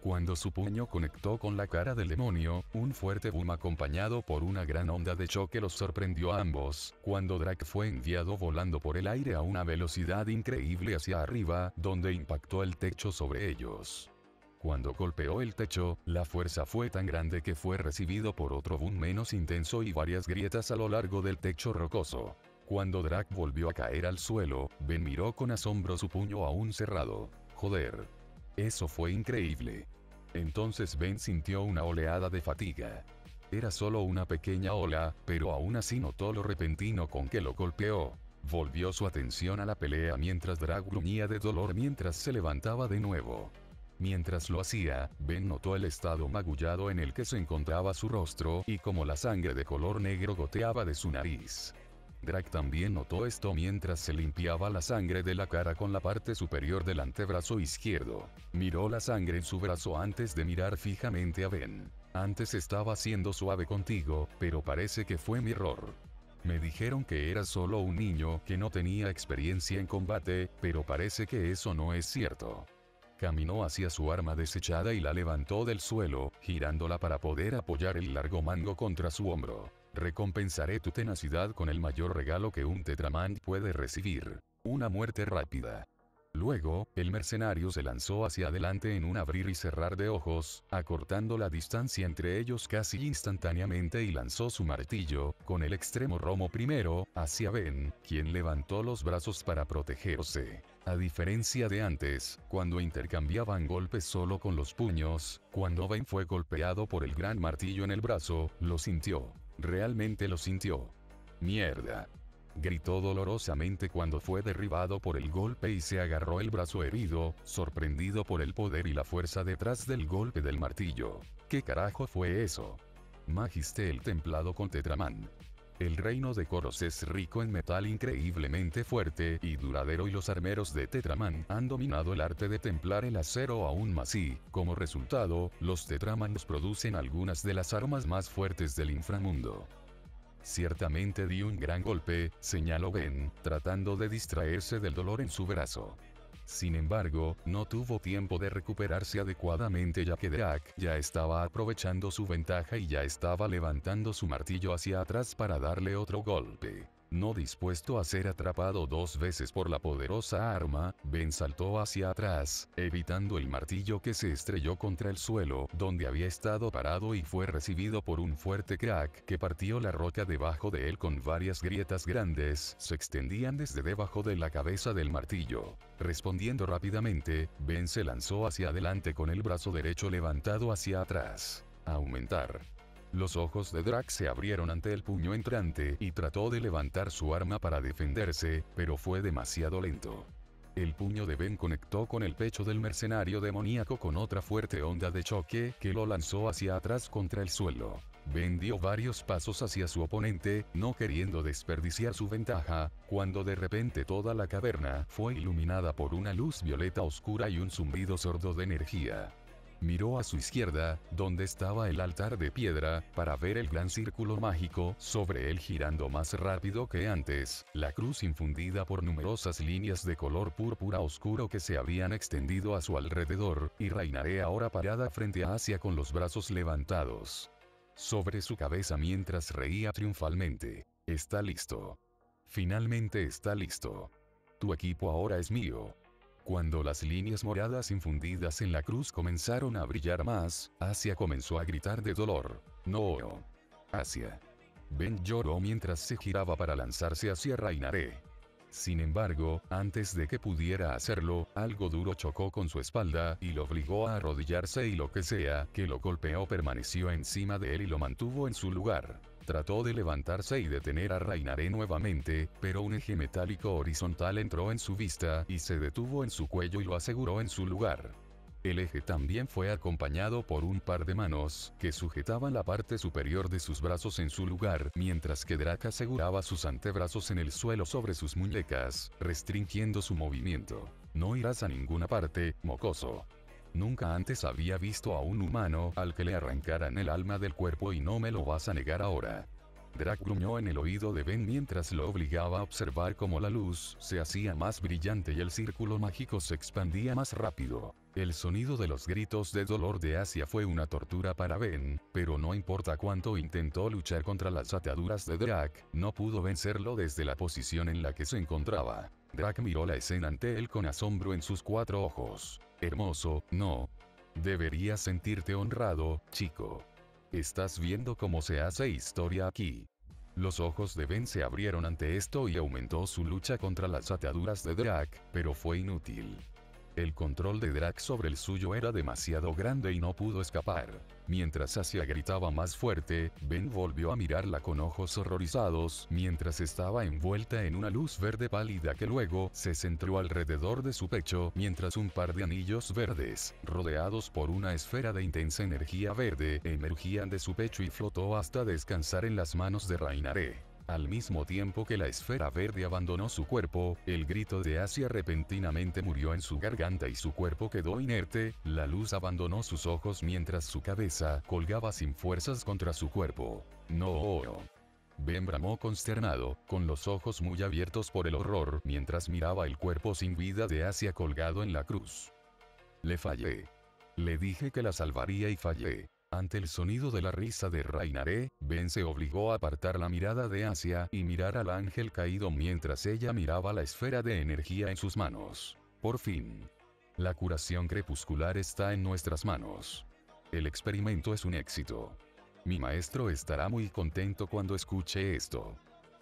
Cuando su puño conectó con la cara del demonio, un fuerte boom acompañado por una gran onda de choque los sorprendió a ambos, cuando Drake fue enviado volando por el aire a una velocidad increíble hacia arriba, donde impactó el techo sobre ellos. Cuando golpeó el techo, la fuerza fue tan grande que fue recibido por otro boom menos intenso y varias grietas a lo largo del techo rocoso. Cuando Drake volvió a caer al suelo, Ben miró con asombro su puño aún cerrado. Joder. Eso fue increíble. Entonces Ben sintió una oleada de fatiga. Era solo una pequeña ola, pero aún así notó lo repentino con que lo golpeó. Volvió su atención a la pelea mientras Drake gruñía de dolor mientras se levantaba de nuevo. Mientras lo hacía, Ben notó el estado magullado en el que se encontraba su rostro y cómo la sangre de color negro goteaba de su nariz. Drake también notó esto mientras se limpiaba la sangre de la cara con la parte superior del antebrazo izquierdo. Miró la sangre en su brazo antes de mirar fijamente a Ben. Antes estaba siendo suave contigo, pero parece que fue mi error. Me dijeron que eras solo un niño que no tenía experiencia en combate, pero parece que eso no es cierto. Caminó hacia su arma desechada y la levantó del suelo, girándola para poder apoyar el largo mango contra su hombro. Recompensaré tu tenacidad con el mayor regalo que un Tetramant puede recibir. Una muerte rápida. Luego, el mercenario se lanzó hacia adelante en un abrir y cerrar de ojos, acortando la distancia entre ellos casi instantáneamente y lanzó su martillo, con el extremo romo primero, hacia Ben, quien levantó los brazos para protegerse. A diferencia de antes, cuando intercambiaban golpes solo con los puños, cuando Ben fue golpeado por el gran martillo en el brazo, lo sintió. Realmente lo sintió. Mierda. Gritó dolorosamente cuando fue derribado por el golpe y se agarró el brazo herido, sorprendido por el poder y la fuerza detrás del golpe del martillo. ¿Qué carajo fue eso? Magistel templado con Tetramant. El reino de Koros es rico en metal increíblemente fuerte y duradero y los armeros de Tetramant han dominado el arte de templar el acero aún más y, como resultado, los Tetramants producen algunas de las armas más fuertes del inframundo. Ciertamente di un gran golpe, señaló Ben, tratando de distraerse del dolor en su brazo. Sin embargo, no tuvo tiempo de recuperarse adecuadamente ya que Drake ya estaba aprovechando su ventaja y ya estaba levantando su martillo hacia atrás para darle otro golpe. No dispuesto a ser atrapado 2 veces por la poderosa arma, Ben saltó hacia atrás, evitando el martillo que se estrelló contra el suelo donde había estado parado y fue recibido por un fuerte crack que partió la roca debajo de él con varias grietas grandes se extendían desde debajo de la cabeza del martillo. Respondiendo rápidamente, Ben se lanzó hacia adelante con el brazo derecho levantado hacia atrás. Aumentar. Los ojos de Drake se abrieron ante el puño entrante y trató de levantar su arma para defenderse, pero fue demasiado lento. El puño de Ben conectó con el pecho del mercenario demoníaco con otra fuerte onda de choque que lo lanzó hacia atrás contra el suelo. Ben dio varios pasos hacia su oponente, no queriendo desperdiciar su ventaja, cuando de repente toda la caverna fue iluminada por una luz violeta oscura y un zumbido sordo de energía. Miró a su izquierda, donde estaba el altar de piedra, para ver el gran círculo mágico sobre él girando más rápido que antes, la cruz infundida por numerosas líneas de color púrpura oscuro que se habían extendido a su alrededor, y Rainaré ahora parada frente a Asia con los brazos levantados sobre su cabeza mientras reía triunfalmente. Está listo. Finalmente está listo. Tu equipo ahora es mío. Cuando las líneas moradas infundidas en la cruz comenzaron a brillar más, Asia comenzó a gritar de dolor. No. Asia. Ben lloró mientras se giraba para lanzarse hacia Rainaré. Sin embargo, antes de que pudiera hacerlo, algo duro chocó con su espalda y lo obligó a arrodillarse y lo que sea que lo golpeó permaneció encima de él y lo mantuvo en su lugar. Trató de levantarse y detener a Rainaré nuevamente, pero un eje metálico horizontal entró en su vista y se detuvo en su cuello y lo aseguró en su lugar. El eje también fue acompañado por un par de manos, que sujetaban la parte superior de sus brazos en su lugar, mientras que Drac aseguraba sus antebrazos en el suelo sobre sus muñecas, restringiendo su movimiento. No irás a ninguna parte, mocoso. Nunca antes había visto a un humano al que le arrancaran el alma del cuerpo y no me lo vas a negar ahora. Drac gruñó en el oído de Ben mientras lo obligaba a observar cómo la luz se hacía más brillante y el círculo mágico se expandía más rápido. El sonido de los gritos de dolor de Asia fue una tortura para Ben, pero no importa cuánto intentó luchar contra las ataduras de Drac, no pudo vencerlo desde la posición en la que se encontraba. Drac miró la escena ante él con asombro en sus 4 ojos. Hermoso, ¿no? Deberías sentirte honrado, chico. Estás viendo cómo se hace historia aquí. Los ojos de Ben se abrieron ante esto y aumentó su lucha contra las ataduras de Drac, pero fue inútil. El control de Drac sobre el suyo era demasiado grande y no pudo escapar. Mientras Asia gritaba más fuerte, Ben volvió a mirarla con ojos horrorizados, mientras estaba envuelta en una luz verde pálida que luego se centró alrededor de su pecho, mientras un par de anillos verdes, rodeados por una esfera de intensa energía verde, emergían de su pecho y flotó hasta descansar en las manos de Rainaré. Al mismo tiempo que la esfera verde abandonó su cuerpo, el grito de Asia repentinamente murió en su garganta y su cuerpo quedó inerte, la luz abandonó sus ojos mientras su cabeza colgaba sin fuerzas contra su cuerpo. No. Ben bramó consternado, con los ojos muy abiertos por el horror, mientras miraba el cuerpo sin vida de Asia colgado en la cruz. Le fallé. Le dije que la salvaría y fallé. Ante el sonido de la risa de Rainaré, Ben se obligó a apartar la mirada de Asia y mirar al ángel caído mientras ella miraba la esfera de energía en sus manos. Por fin. La curación crepuscular está en nuestras manos. El experimento es un éxito. Mi maestro estará muy contento cuando escuche esto.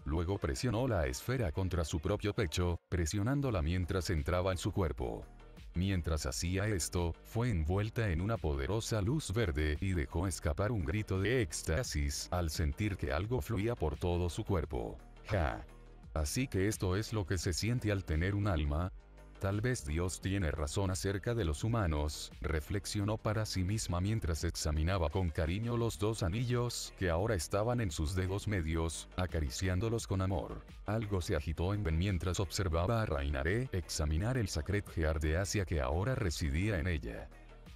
Luego presionó la esfera contra su propio pecho, presionándola mientras entraba en su cuerpo. Mientras hacía esto, fue envuelta en una poderosa luz verde y dejó escapar un grito de éxtasis al sentir que algo fluía por todo su cuerpo. ¡Ja! Así que esto es lo que se siente al tener un alma. Tal vez Dios tiene razón acerca de los humanos, reflexionó para sí misma mientras examinaba con cariño los 2 anillos que ahora estaban en sus dedos medios, acariciándolos con amor. Algo se agitó en Ben mientras observaba a Rainaré examinar el Sacred Gear de Asia que ahora residía en ella.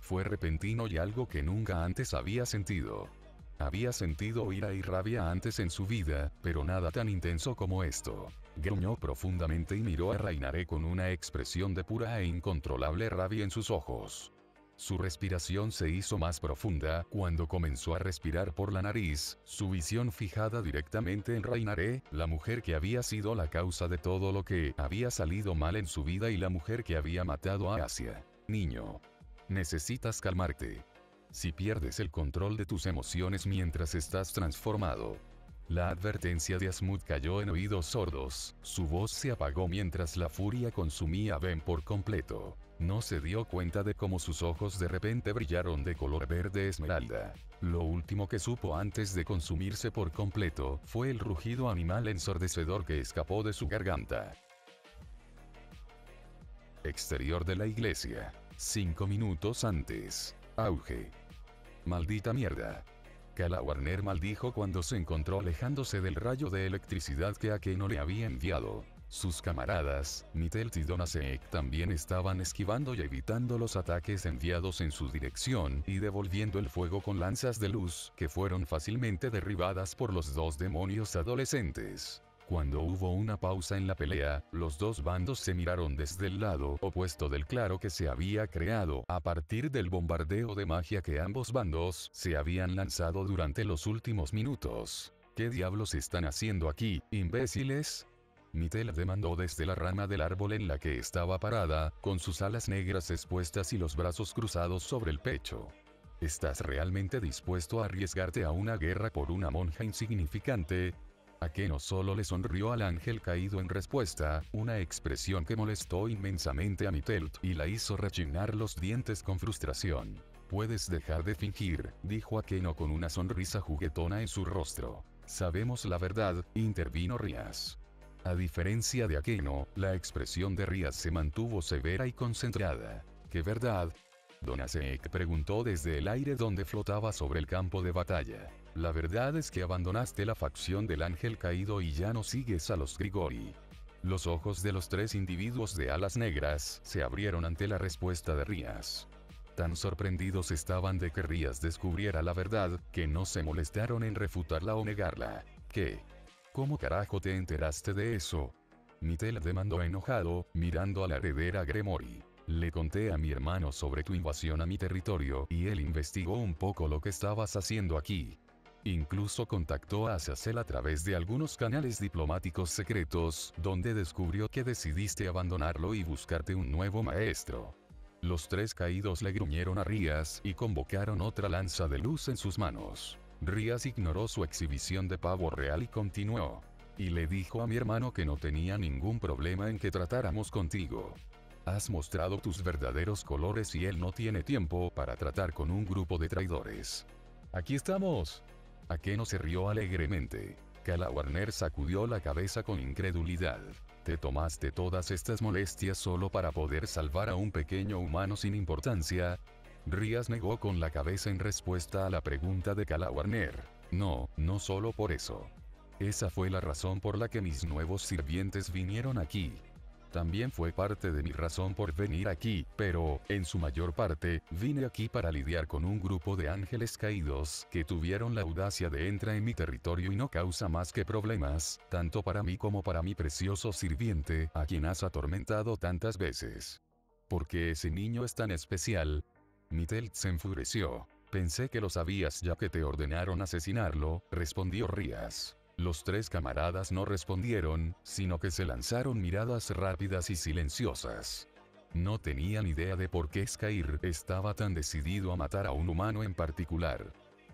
Fue repentino y algo que nunca antes había sentido. Había sentido ira y rabia antes en su vida, pero nada tan intenso como esto. Gruñó profundamente y miró a Rainaré con una expresión de pura e incontrolable rabia en sus ojos. Su respiración se hizo más profunda cuando comenzó a respirar por la nariz, su visión fijada directamente en Rainaré, la mujer que había sido la causa de todo lo que había salido mal en su vida y la mujer que había matado a Asia. Niño. Necesitas calmarte. Si pierdes el control de tus emociones mientras estás transformado. La advertencia de Asmund cayó en oídos sordos, su voz se apagó mientras la furia consumía a Ben por completo. No se dio cuenta de cómo sus ojos de repente brillaron de color verde esmeralda. Lo último que supo antes de consumirse por completo fue el rugido animal ensordecedor que escapó de su garganta. Exterior de la iglesia. 5 minutos antes. Auge. Maldita mierda. Cala Warner maldijo cuando se encontró alejándose del rayo de electricidad que Akeno le había enviado. Sus camaradas, Mitellt y Donasek también estaban esquivando y evitando los ataques enviados en su dirección y devolviendo el fuego con lanzas de luz, que fueron fácilmente derribadas por los 2 demonios adolescentes. Cuando hubo una pausa en la pelea, los 2 bandos se miraron desde el lado opuesto del claro que se había creado a partir del bombardeo de magia que ambos bandos se habían lanzado durante los últimos minutos. ¿Qué diablos están haciendo aquí, imbéciles? Mitellt demandó desde la rama del árbol en la que estaba parada, con sus alas negras expuestas y los brazos cruzados sobre el pecho. ¿Estás realmente dispuesto a arriesgarte a una guerra por una monja insignificante? Akeno solo le sonrió al ángel caído en respuesta, una expresión que molestó inmensamente a Mitelt y la hizo rechinar los dientes con frustración. Puedes dejar de fingir, dijo Akeno con una sonrisa juguetona en su rostro. Sabemos la verdad, intervino Rías. A diferencia de Akeno, la expresión de Rías se mantuvo severa y concentrada. ¿Qué verdad? Donasek preguntó desde el aire donde flotaba sobre el campo de batalla. La verdad es que abandonaste la facción del ángel caído y ya no sigues a los Grigori. Los ojos de los tres individuos de alas negras se abrieron ante la respuesta de Rías. Tan sorprendidos estaban de que Rías descubriera la verdad, que no se molestaron en refutarla o negarla. ¿Qué? ¿Cómo carajo te enteraste de eso? Mittel demandó enojado, mirando a la heredera Gremori. Le conté a mi hermano sobre tu invasión a mi territorio y él investigó un poco lo que estabas haciendo aquí. Incluso contactó a Azazel a través de algunos canales diplomáticos secretos, donde descubrió que decidiste abandonarlo y buscarte un nuevo maestro. Los tres caídos le gruñeron a Rías y convocaron otra lanza de luz en sus manos. Rías ignoró su exhibición de pavo real y continuó. Y le dijo a mi hermano que no tenía ningún problema en que tratáramos contigo. Has mostrado tus verdaderos colores y él no tiene tiempo para tratar con un grupo de traidores. ¡Aquí estamos! Akeno se rió alegremente. Kalawarner sacudió la cabeza con incredulidad. ¿Te tomaste todas estas molestias solo para poder salvar a un pequeño humano sin importancia? Rías negó con la cabeza en respuesta a la pregunta de Kalawarner. No, no solo por eso. Esa fue la razón por la que mis nuevos sirvientes vinieron aquí. También fue parte de mi razón por venir aquí, pero, en su mayor parte, vine aquí para lidiar con un grupo de ángeles caídos que tuvieron la audacia de entrar en mi territorio y no causa más que problemas, tanto para mí como para mi precioso sirviente, a quien has atormentado tantas veces. ¿Por qué ese niño es tan especial? Mittel se enfureció. Pensé que lo sabías ya que te ordenaron asesinarlo, respondió Rías. Los tres camaradas no respondieron, sino que se lanzaron miradas rápidas y silenciosas. No tenían idea de por qué Skyr estaba tan decidido a matar a un humano en particular.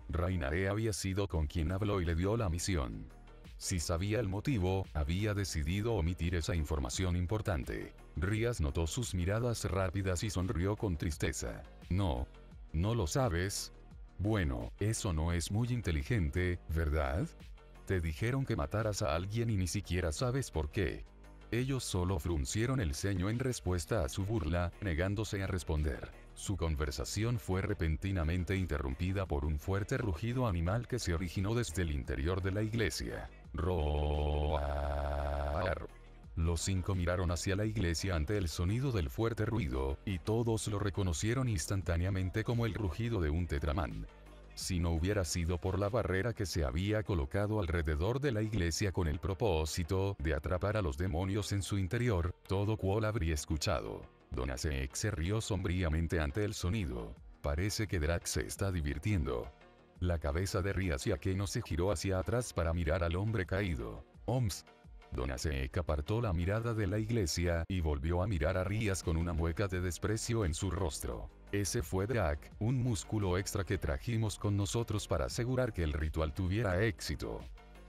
Rainare había sido con quien habló y le dio la misión. Si sabía el motivo, había decidido omitir esa información importante. Rías notó sus miradas rápidas y sonrió con tristeza. No. ¿No lo sabes? Bueno, eso no es muy inteligente, ¿verdad? Te dijeron que mataras a alguien y ni siquiera sabes por qué. Ellos solo fruncieron el ceño en respuesta a su burla, negándose a responder. Su conversación fue repentinamente interrumpida por un fuerte rugido animal que se originó desde el interior de la iglesia. Roar. Los cinco miraron hacia la iglesia ante el sonido del fuerte ruido, y todos lo reconocieron instantáneamente como el rugido de un tetramán. Si no hubiera sido por la barrera que se había colocado alrededor de la iglesia con el propósito de atrapar a los demonios en su interior, todo cual habría escuchado. Donasek se rió sombríamente ante el sonido. Parece que Drax se está divirtiendo. La cabeza de Rías y Akeno se giró hacia atrás para mirar al hombre caído. Oms. Donasek apartó la mirada de la iglesia y volvió a mirar a Rías con una mueca de desprecio en su rostro. Ese fue Drak, un músculo extra que trajimos con nosotros para asegurar que el ritual tuviera éxito.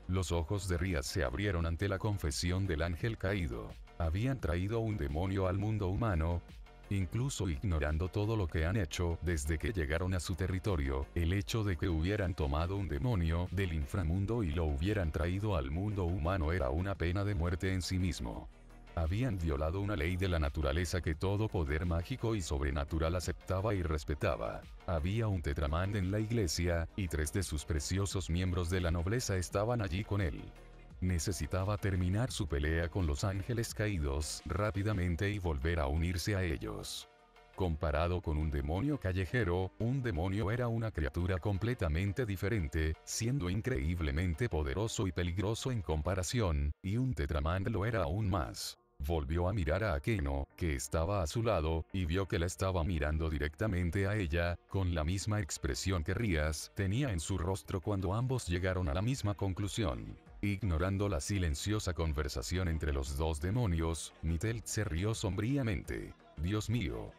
Los ojos de Rías se abrieron ante la confesión del ángel caído. Habían traído un demonio al mundo humano. Incluso ignorando todo lo que han hecho desde que llegaron a su territorio, el hecho de que hubieran tomado un demonio del inframundo y lo hubieran traído al mundo humano era una pena de muerte en sí mismo. Habían violado una ley de la naturaleza que todo poder mágico y sobrenatural aceptaba y respetaba. Había un tetramán en la iglesia, y 3 de sus preciosos miembros de la nobleza estaban allí con él. Necesitaba terminar su pelea con los ángeles caídos rápidamente y volver a unirse a ellos. Comparado con un demonio callejero, un demonio era una criatura completamente diferente, siendo increíblemente poderoso y peligroso en comparación, y un tetramán lo era aún más. Volvió a mirar a Akeno, que estaba a su lado, y vio que la estaba mirando directamente a ella, con la misma expresión que Rías tenía en su rostro cuando ambos llegaron a la misma conclusión. Ignorando la silenciosa conversación entre los dos demonios, Mittel se rió sombríamente. Dios mío.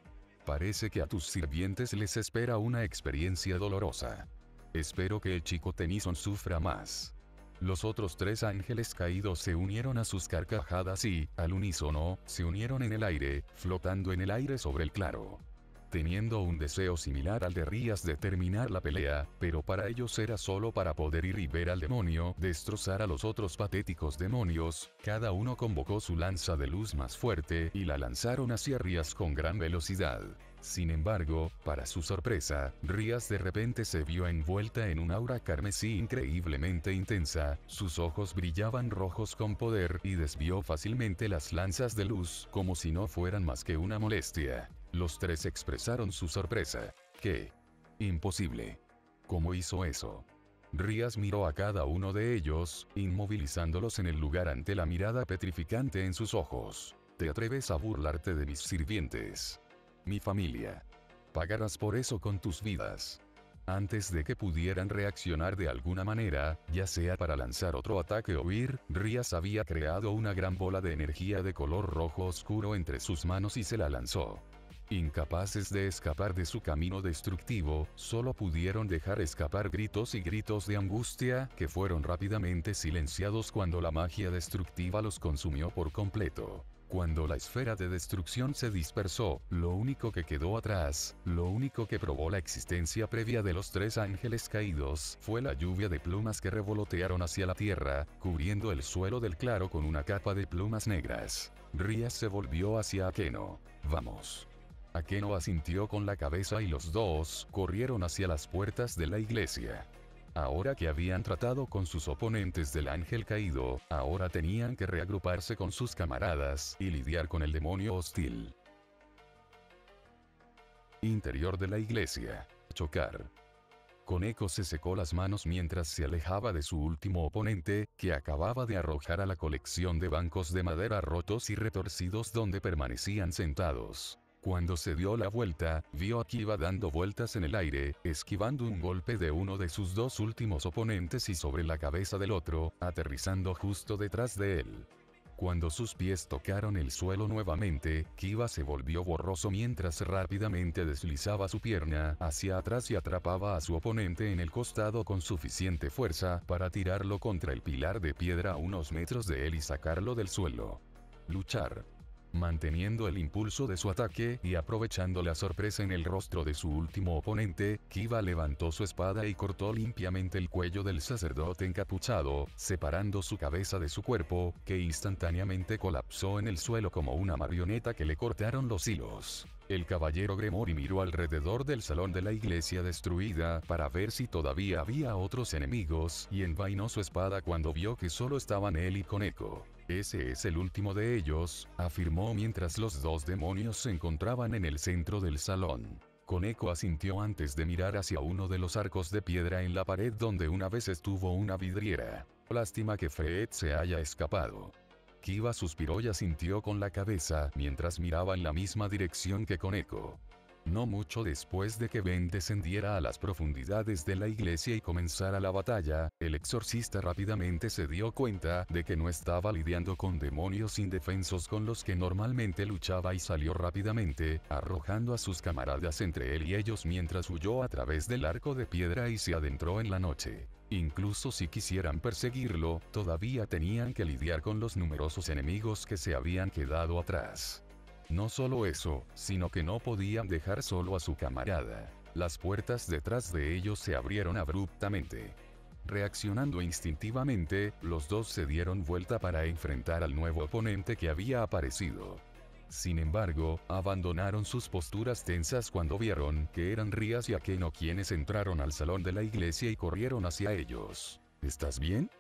Parece que a tus sirvientes les espera una experiencia dolorosa. Espero que el chico Tennyson sufra más. Los otros 3 ángeles caídos se unieron a sus carcajadas y, al unísono, se unieron en el aire, flotando en el aire sobre el claro. Teniendo un deseo similar al de Rías de terminar la pelea, pero para ellos era solo para poder ir y ver al demonio destrozar a los otros patéticos demonios, cada uno convocó su lanza de luz más fuerte y la lanzaron hacia Rías con gran velocidad. Sin embargo, para su sorpresa, Rías de repente se vio envuelta en un aura carmesí increíblemente intensa, sus ojos brillaban rojos con poder y desvió fácilmente las lanzas de luz como si no fueran más que una molestia. Los 3 expresaron su sorpresa. ¿Qué? Imposible. ¿Cómo hizo eso? Rías miró a cada uno de ellos, inmovilizándolos en el lugar ante la mirada petrificante en sus ojos. ¿Te atreves a burlarte de mis sirvientes? Mi familia. Pagarás por eso con tus vidas. Antes de que pudieran reaccionar de alguna manera, ya sea para lanzar otro ataque o huir, Rías había creado una gran bola de energía de color rojo oscuro entre sus manos y se la lanzó. Incapaces de escapar de su camino destructivo, solo pudieron dejar escapar gritos y gritos de angustia, que fueron rápidamente silenciados cuando la magia destructiva los consumió por completo. Cuando la esfera de destrucción se dispersó, lo único que quedó atrás, lo único que probó la existencia previa de los 3 ángeles caídos, fue la lluvia de plumas que revolotearon hacia la tierra, cubriendo el suelo del claro con una capa de plumas negras. Rías se volvió hacia Akeno. Vamos. Akeno asintió con la cabeza y los 2 corrieron hacia las puertas de la iglesia. Ahora que habían tratado con sus oponentes del ángel caído, ahora tenían que reagruparse con sus camaradas y lidiar con el demonio hostil. Interior de la iglesia. Chocar. Koneko se secó las manos mientras se alejaba de su último oponente, que acababa de arrojar a la colección de bancos de madera rotos y retorcidos donde permanecían sentados. Cuando se dio la vuelta, vio a Kiba dando vueltas en el aire, esquivando un golpe de uno de sus 2 últimos oponentes y sobre la cabeza del otro, aterrizando justo detrás de él. Cuando sus pies tocaron el suelo nuevamente, Kiba se volvió borroso mientras rápidamente deslizaba su pierna hacia atrás y atrapaba a su oponente en el costado con suficiente fuerza para tirarlo contra el pilar de piedra a unos metros de él y sacarlo del suelo. Luchar. Manteniendo el impulso de su ataque y aprovechando la sorpresa en el rostro de su último oponente, Kiba levantó su espada y cortó limpiamente el cuello del sacerdote encapuchado, separando su cabeza de su cuerpo, que instantáneamente colapsó en el suelo como una marioneta que le cortaron los hilos. El caballero Gremori miró alrededor del salón de la iglesia destruida para ver si todavía había otros enemigos y envainó su espada cuando vio que solo estaban él y Koneko. Ese es el último de ellos, afirmó mientras los 2 demonios se encontraban en el centro del salón. Koneko asintió antes de mirar hacia uno de los arcos de piedra en la pared donde una vez estuvo una vidriera. Lástima que Fred se haya escapado. Kiba suspiró y asintió con la cabeza mientras miraba en la misma dirección que Koneko. No mucho después de que Ben descendiera a las profundidades de la iglesia y comenzara la batalla, el exorcista rápidamente se dio cuenta de que no estaba lidiando con demonios indefensos con los que normalmente luchaba y salió rápidamente, arrojando a sus camaradas entre él y ellos mientras huyó a través del arco de piedra y se adentró en la noche. Incluso si quisieran perseguirlo, todavía tenían que lidiar con los numerosos enemigos que se habían quedado atrás. No solo eso, sino que no podían dejar solo a su camarada. Las puertas detrás de ellos se abrieron abruptamente. Reaccionando instintivamente, los 2 se dieron vuelta para enfrentar al nuevo oponente que había aparecido. Sin embargo, abandonaron sus posturas tensas cuando vieron que eran Rías y Akeno quienes entraron al salón de la iglesia y corrieron hacia ellos. ¿Estás bien?,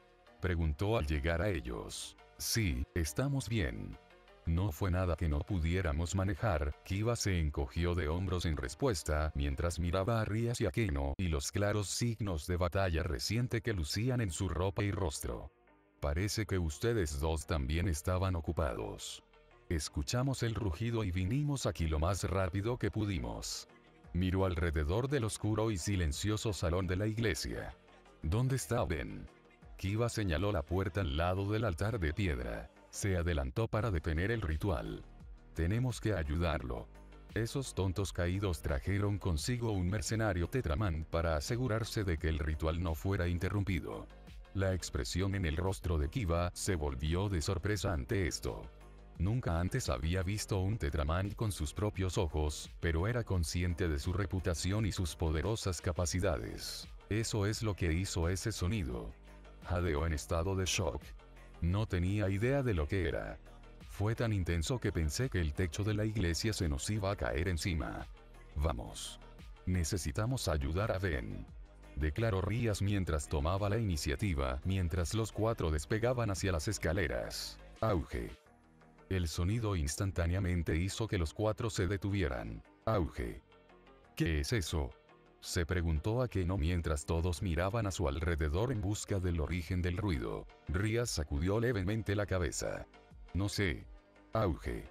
preguntó al llegar a ellos. Sí, estamos bien. No fue nada que no pudiéramos manejar. Kiba se encogió de hombros en respuesta mientras miraba a Rías y Akeno y los claros signos de batalla reciente que lucían en su ropa y rostro. Parece que ustedes 2 también estaban ocupados. Escuchamos el rugido y vinimos aquí lo más rápido que pudimos. Miró alrededor del oscuro y silencioso salón de la iglesia. ¿Dónde está Ben? Kiba señaló la puerta al lado del altar de piedra. Se adelantó para detener el ritual. Tenemos que ayudarlo. Esos tontos caídos trajeron consigo un mercenario Tetraman para asegurarse de que el ritual no fuera interrumpido. La expresión en el rostro de Kiba se volvió de sorpresa ante esto. Nunca antes había visto un Tetramant con sus propios ojos, pero era consciente de su reputación y sus poderosas capacidades. Eso es lo que hizo ese sonido. Jadeó en estado de shock. No tenía idea de lo que era. Fue tan intenso que pensé que el techo de la iglesia se nos iba a caer encima. Vamos. Necesitamos ayudar a Ben, declaró Rías mientras tomaba la iniciativa, mientras los cuatro despegaban hacia las escaleras. Auge. El sonido instantáneamente hizo que los cuatro se detuvieran. Auge. ¿Qué es eso?, se preguntó Akeno mientras todos miraban a su alrededor en busca del origen del ruido. Rías sacudió levemente la cabeza. No sé. Auge.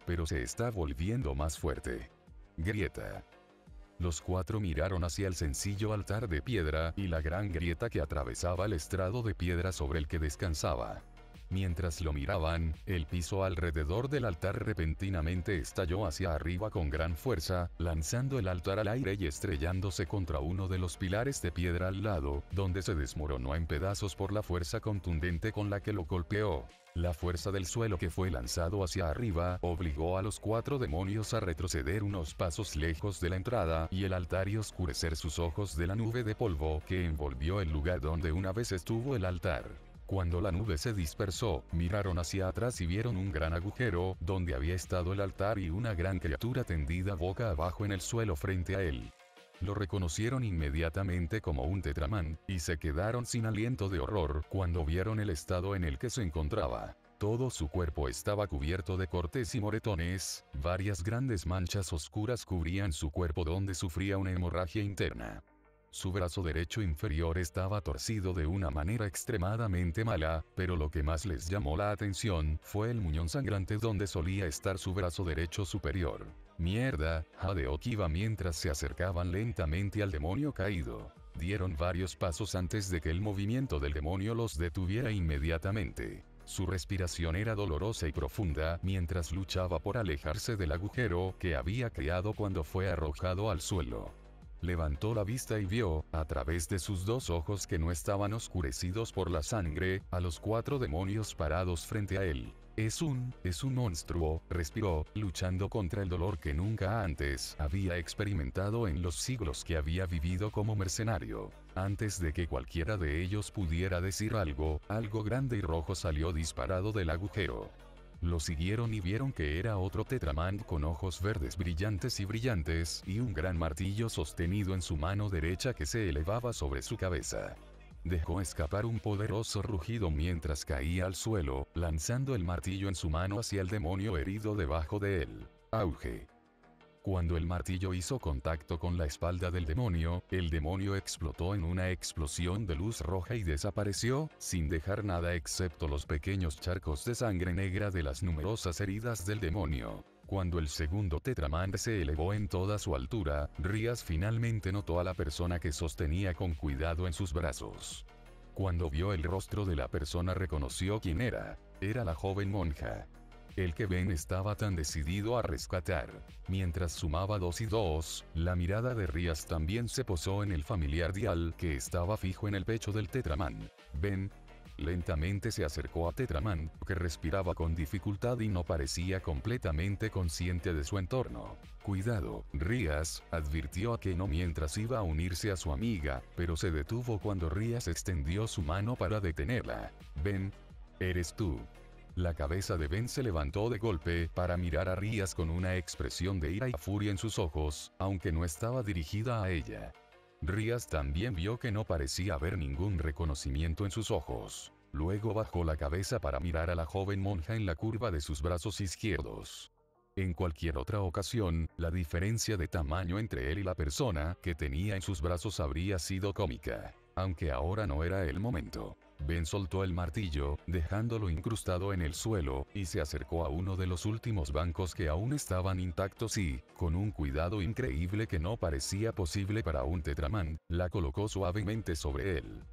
Pero se está volviendo más fuerte. Grieta. Los cuatro miraron hacia el sencillo altar de piedra y la gran grieta que atravesaba el estrado de piedra sobre el que descansaba. Mientras lo miraban, el piso alrededor del altar repentinamente estalló hacia arriba con gran fuerza, lanzando el altar al aire y estrellándose contra uno de los pilares de piedra al lado, donde se desmoronó en pedazos por la fuerza contundente con la que lo golpeó. La fuerza del suelo que fue lanzado hacia arriba obligó a los cuatro demonios a retroceder unos pasos lejos de la entrada y el altar y oscurecer sus ojos de la nube de polvo que envolvió el lugar donde una vez estuvo el altar. Cuando la nube se dispersó, miraron hacia atrás y vieron un gran agujero, donde había estado el altar y una gran criatura tendida boca abajo en el suelo frente a él. Lo reconocieron inmediatamente como un Tetramant, y se quedaron sin aliento de horror cuando vieron el estado en el que se encontraba. Todo su cuerpo estaba cubierto de cortes y moretones, varias grandes manchas oscuras cubrían su cuerpo donde sufría una hemorragia interna. Su brazo derecho inferior estaba torcido de una manera extremadamente mala, pero lo que más les llamó la atención fue el muñón sangrante donde solía estar su brazo derecho superior. Mierda, jadeó Kiba mientras se acercaban lentamente al demonio caído. Dieron varios pasos antes de que el movimiento del demonio los detuviera inmediatamente. Su respiración era dolorosa y profunda mientras luchaba por alejarse del agujero que había creado cuando fue arrojado al suelo. Levantó la vista y vio, a través de sus dos ojos que no estaban oscurecidos por la sangre, a los cuatro demonios parados frente a él. Es un monstruo, respiró, luchando contra el dolor que nunca antes había experimentado en los siglos que había vivido como mercenario. Antes de que cualquiera de ellos pudiera decir algo grande y rojo salió disparado del agujero. Lo siguieron y vieron que era otro Tetramant con ojos verdes brillantes y un gran martillo sostenido en su mano derecha que se elevaba sobre su cabeza. Dejó escapar un poderoso rugido mientras caía al suelo, lanzando el martillo en su mano hacia el demonio herido debajo de él. Auge. Cuando el martillo hizo contacto con la espalda del demonio, el demonio explotó en una explosión de luz roja y desapareció, sin dejar nada excepto los pequeños charcos de sangre negra de las numerosas heridas del demonio. Cuando el segundo Tetramant se elevó en toda su altura, Rías finalmente notó a la persona que sostenía con cuidado en sus brazos. Cuando vio el rostro de la persona reconoció quién era. Era la joven monja. El que Ben estaba tan decidido a rescatar. Mientras sumaba 2 y 2, la mirada de Rías también se posó en el familiar Dial que estaba fijo en el pecho del Tetramant. Ben lentamente se acercó a Tetramant, que respiraba con dificultad y no parecía completamente consciente de su entorno. Cuidado, Rías, advirtió Akeno mientras iba a unirse a su amiga, pero se detuvo cuando Rías extendió su mano para detenerla. Ben, eres tú. La cabeza de Ben se levantó de golpe para mirar a Rías con una expresión de ira y furia en sus ojos, aunque no estaba dirigida a ella. Rías también vio que no parecía haber ningún reconocimiento en sus ojos. Luego bajó la cabeza para mirar a la joven monja en la curva de sus brazos izquierdos. En cualquier otra ocasión, la diferencia de tamaño entre él y la persona que tenía en sus brazos habría sido cómica. Aunque ahora no era el momento. Ben soltó el martillo, dejándolo incrustado en el suelo, y se acercó a uno de los últimos bancos que aún estaban intactos y, con un cuidado increíble que no parecía posible para un Tetramant, la colocó suavemente sobre él.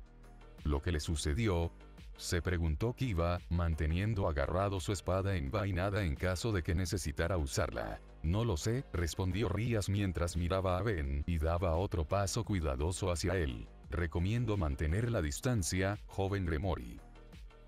¿Lo que le sucedió?, se preguntó Kiba, manteniendo agarrado su espada envainada en caso de que necesitara usarla. No lo sé, respondió Rías mientras miraba a Ben y daba otro paso cuidadoso hacia él. Recomiendo mantener la distancia, joven Remori.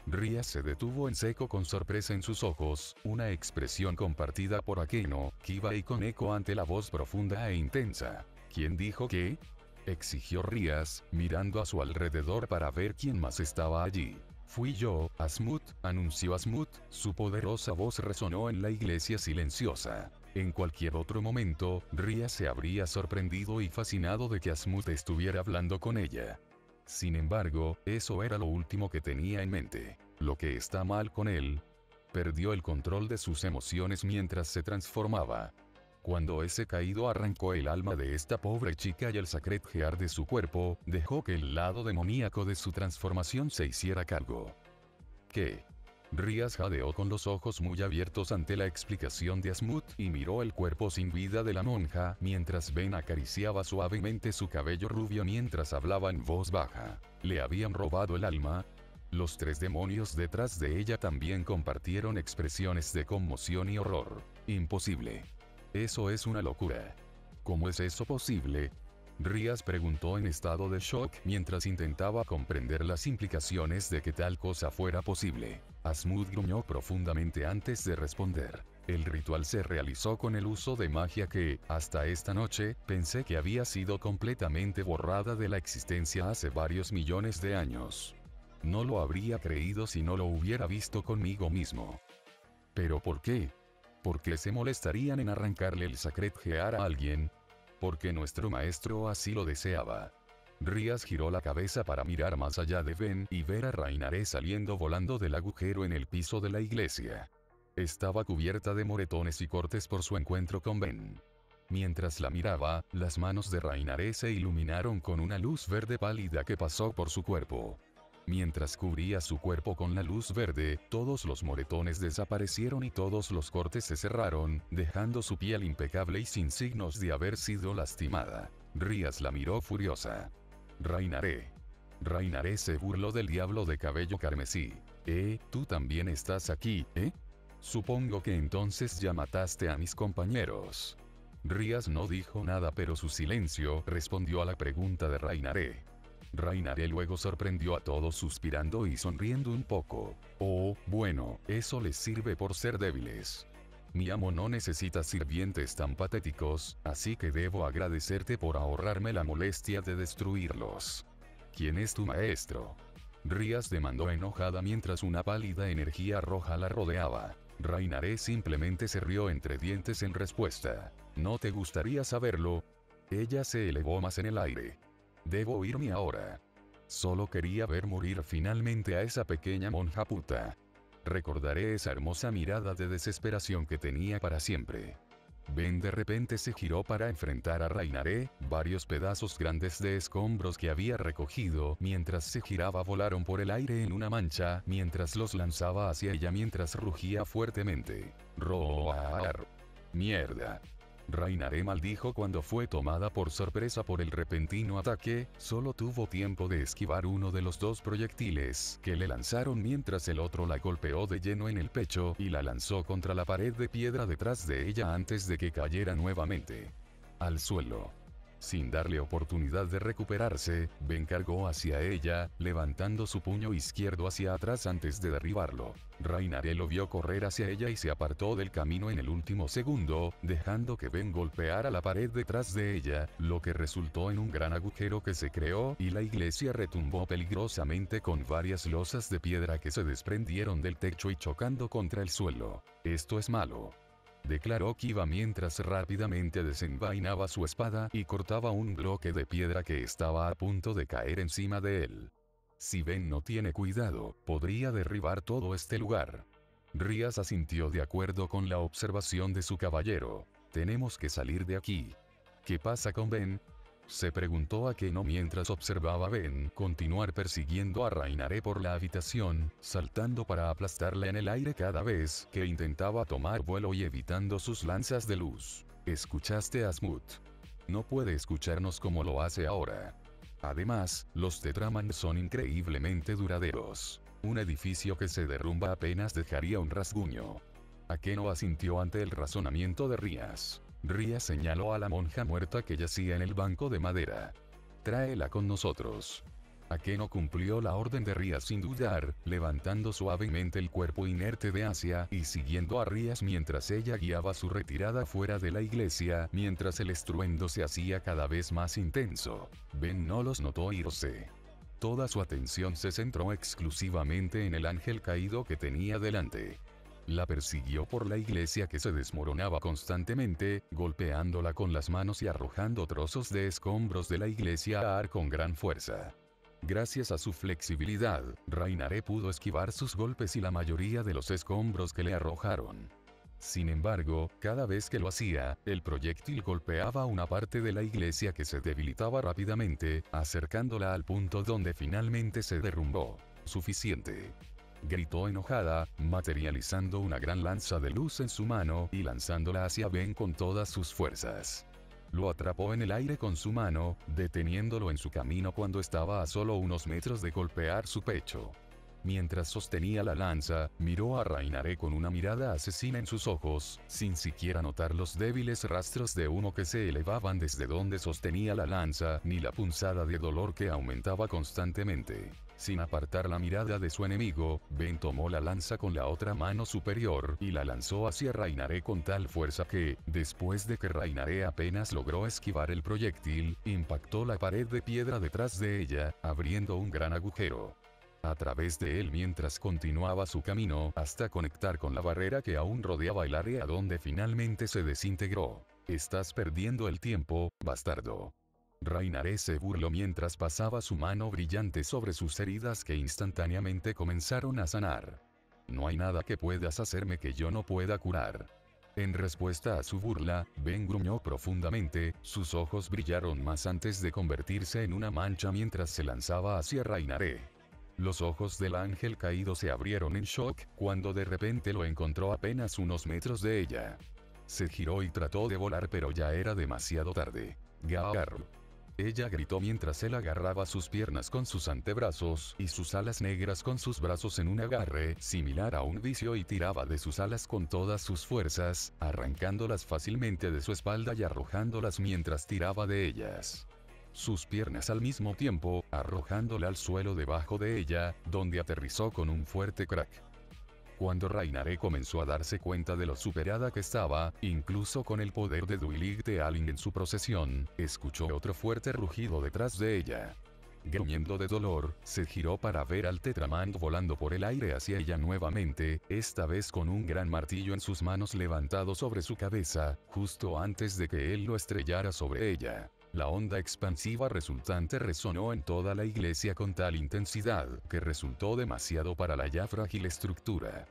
Rías se detuvo en seco con sorpresa en sus ojos, una expresión compartida por Akeno, Kiba y Koneko ante la voz profunda e intensa. ¿Quién dijo qué? Exigió Rías, mirando a su alrededor para ver quién más estaba allí. Fui yo, Asmut, anunció Asmut, su poderosa voz resonó en la iglesia silenciosa. En cualquier otro momento, Rías se habría sorprendido y fascinado de que Asmut estuviera hablando con ella. Sin embargo, eso era lo último que tenía en mente. Lo que está mal con él. Perdió el control de sus emociones mientras se transformaba. Cuando ese caído arrancó el alma de esta pobre chica y el Sacred Gear de su cuerpo, dejó que el lado demoníaco de su transformación se hiciera cargo. ¿Qué? Rías jadeó con los ojos muy abiertos ante la explicación de Asmut y miró el cuerpo sin vida de la monja mientras Ben acariciaba suavemente su cabello rubio mientras hablaba en voz baja. ¿Le habían robado el alma? Los tres demonios detrás de ella también compartieron expresiones de conmoción y horror. Imposible. Eso es una locura. ¿Cómo es eso posible? Rías preguntó en estado de shock mientras intentaba comprender las implicaciones de que tal cosa fuera posible. Asmut gruñó profundamente antes de responder. El ritual se realizó con el uso de magia que, hasta esta noche, pensé que había sido completamente borrada de la existencia hace varios millones de años. No lo habría creído si no lo hubiera visto conmigo mismo. ¿Pero por qué? ¿Por qué se molestarían en arrancarle el Sacred Gear a alguien? Porque nuestro maestro así lo deseaba. Rías giró la cabeza para mirar más allá de Ben y ver a Rainaré saliendo volando del agujero en el piso de la iglesia. Estaba cubierta de moretones y cortes por su encuentro con Ben. Mientras la miraba, las manos de Rainaré se iluminaron con una luz verde pálida que pasó por su cuerpo. Mientras cubría su cuerpo con la luz verde, todos los moretones desaparecieron y todos los cortes se cerraron, dejando su piel impecable y sin signos de haber sido lastimada. Rías la miró furiosa. Rainaré. Rainaré se burló del diablo de cabello carmesí. Tú también estás aquí, ¿eh? Supongo que entonces ya mataste a mis compañeros. Rías no dijo nada pero su silencio respondió a la pregunta de Rainaré. Rainaré luego sorprendió a todos suspirando y sonriendo un poco. Oh, bueno, eso les sirve por ser débiles. Mi amo no necesita sirvientes tan patéticos, así que debo agradecerte por ahorrarme la molestia de destruirlos. ¿Quién es tu maestro? Rías demandó enojada mientras una pálida energía roja la rodeaba. Rainaré simplemente se rió entre dientes en respuesta. ¿No te gustaría saberlo? Ella se elevó más en el aire. Debo irme ahora. Solo quería ver morir finalmente a esa pequeña monja puta. Recordaré esa hermosa mirada de desesperación que tenía para siempre. Ben de repente se giró para enfrentar a Rainaré, varios pedazos grandes de escombros que había recogido mientras se giraba volaron por el aire en una mancha mientras los lanzaba hacia ella mientras rugía fuertemente. ¡Roar! ¡Mierda! Rainaré maldijo cuando fue tomada por sorpresa por el repentino ataque, solo tuvo tiempo de esquivar uno de los dos proyectiles que le lanzaron mientras el otro la golpeó de lleno en el pecho y la lanzó contra la pared de piedra detrás de ella antes de que cayera nuevamente al suelo. Sin darle oportunidad de recuperarse, Ben cargó hacia ella, levantando su puño izquierdo hacia atrás antes de derribarlo. Rainaré lo vio correr hacia ella y se apartó del camino en el último segundo, dejando que Ben golpeara la pared detrás de ella, lo que resultó en un gran agujero que se creó y la iglesia retumbó peligrosamente con varias losas de piedra que se desprendieron del techo y chocando contra el suelo. Esto es malo, declaró Kiba mientras rápidamente desenvainaba su espada y cortaba un bloque de piedra que estaba a punto de caer encima de él. Si Ben no tiene cuidado, podría derribar todo este lugar. Rías asintió de acuerdo con la observación de su caballero. Tenemos que salir de aquí. ¿Qué pasa con Ben? Se preguntó Akeno mientras observaba a Ben continuar persiguiendo a Rainaré por la habitación, saltando para aplastarla en el aire cada vez que intentaba tomar vuelo y evitando sus lanzas de luz. ¿Escuchaste a Asmut? No puede escucharnos como lo hace ahora. Además, los Tetraman son increíblemente duraderos. Un edificio que se derrumba apenas dejaría un rasguño. Akeno asintió ante el razonamiento de Rías. Rías señaló a la monja muerta que yacía en el banco de madera. tráela con nosotros. Akeno cumplió la orden de Ria sin dudar, levantando suavemente el cuerpo inerte de Asia y siguiendo a Rias mientras ella guiaba su retirada fuera de la iglesia, mientras el estruendo se hacía cada vez más intenso. Ben no los notó irse. Toda su atención se centró exclusivamente en el ángel caído que tenía delante. La persiguió por la iglesia que se desmoronaba constantemente, golpeándola con las manos y arrojando trozos de escombros de la iglesia a Ar con gran fuerza. Gracias a su flexibilidad, Rainare pudo esquivar sus golpes y la mayoría de los escombros que le arrojaron. Sin embargo, cada vez que lo hacía, el proyectil golpeaba una parte de la iglesia que se debilitaba rápidamente, acercándola al punto donde finalmente se derrumbó. Suficiente. Gritó enojada, materializando una gran lanza de luz en su mano y lanzándola hacia Ben con todas sus fuerzas. Lo atrapó en el aire con su mano, deteniéndolo en su camino cuando estaba a solo unos metros de golpear su pecho. Mientras sostenía la lanza, miró a Rainare con una mirada asesina en sus ojos, sin siquiera notar los débiles rastros de humo que se elevaban desde donde sostenía la lanza, ni la punzada de dolor que aumentaba constantemente. Sin apartar la mirada de su enemigo, Ben tomó la lanza con la otra mano superior y la lanzó hacia Rainare con tal fuerza que, después de que Rainare apenas logró esquivar el proyectil, impactó la pared de piedra detrás de ella, abriendo un gran agujero a través de él mientras continuaba su camino hasta conectar con la barrera que aún rodeaba el área donde finalmente se desintegró. «Estás perdiendo el tiempo, bastardo». Rainare se burló mientras pasaba su mano brillante sobre sus heridas que instantáneamente comenzaron a sanar. «No hay nada que puedas hacerme que yo no pueda curar». En respuesta a su burla, Ben gruñó profundamente, sus ojos brillaron más antes de convertirse en una mancha mientras se lanzaba hacia Rainare. Los ojos del ángel caído se abrieron en shock, cuando de repente lo encontró apenas unos metros de ella. Se giró y trató de volar pero ya era demasiado tarde. «Gaar». Ella gritó mientras él agarraba sus piernas con sus antebrazos y sus alas negras con sus brazos en un agarre similar a un vicio y tiraba de sus alas con todas sus fuerzas, arrancándolas fácilmente de su espalda y arrojándolas mientras tiraba de ellas. Sus piernas al mismo tiempo, arrojándola al suelo debajo de ella, donde aterrizó con un fuerte crack. Cuando Rainare comenzó a darse cuenta de lo superada que estaba, incluso con el poder de Duilig de Aling en su procesión, escuchó otro fuerte rugido detrás de ella. Gruñendo de dolor, se giró para ver al Tetramand volando por el aire hacia ella nuevamente, esta vez con un gran martillo en sus manos levantado sobre su cabeza, justo antes de que él lo estrellara sobre ella. La onda expansiva resultante resonó en toda la iglesia con tal intensidad que resultó demasiado para la ya frágil estructura.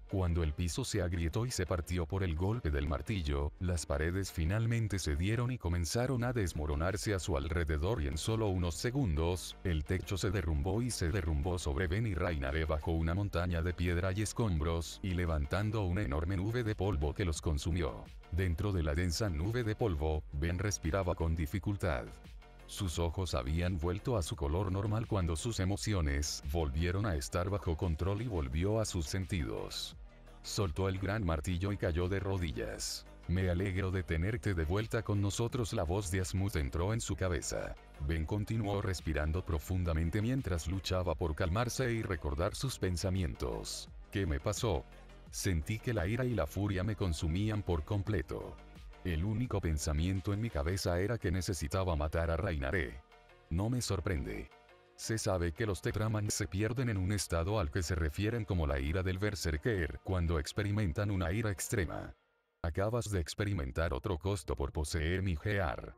Cuando el piso se agrietó y se partió por el golpe del martillo, las paredes finalmente cedieron y comenzaron a desmoronarse a su alrededor y en solo unos segundos, el techo se derrumbó sobre Ben y Rainare bajo una montaña de piedra y escombros y levantando una enorme nube de polvo que los consumió. Dentro de la densa nube de polvo, Ben respiraba con dificultad. Sus ojos habían vuelto a su color normal cuando sus emociones volvieron a estar bajo control y volvió a sus sentidos. Soltó el gran martillo y cayó de rodillas. «Me alegro de tenerte de vuelta con nosotros». La voz de Asmuth entró en su cabeza. Ben continuó respirando profundamente mientras luchaba por calmarse y recordar sus pensamientos. «¿Qué me pasó?» Sentí que la ira y la furia me consumían por completo. El único pensamiento en mi cabeza era que necesitaba matar a Rainare. No me sorprende. Se sabe que los Tetramand se pierden en un estado al que se refieren como la ira del Berserker cuando experimentan una ira extrema. Acabas de experimentar otro costo por poseer mi Gear.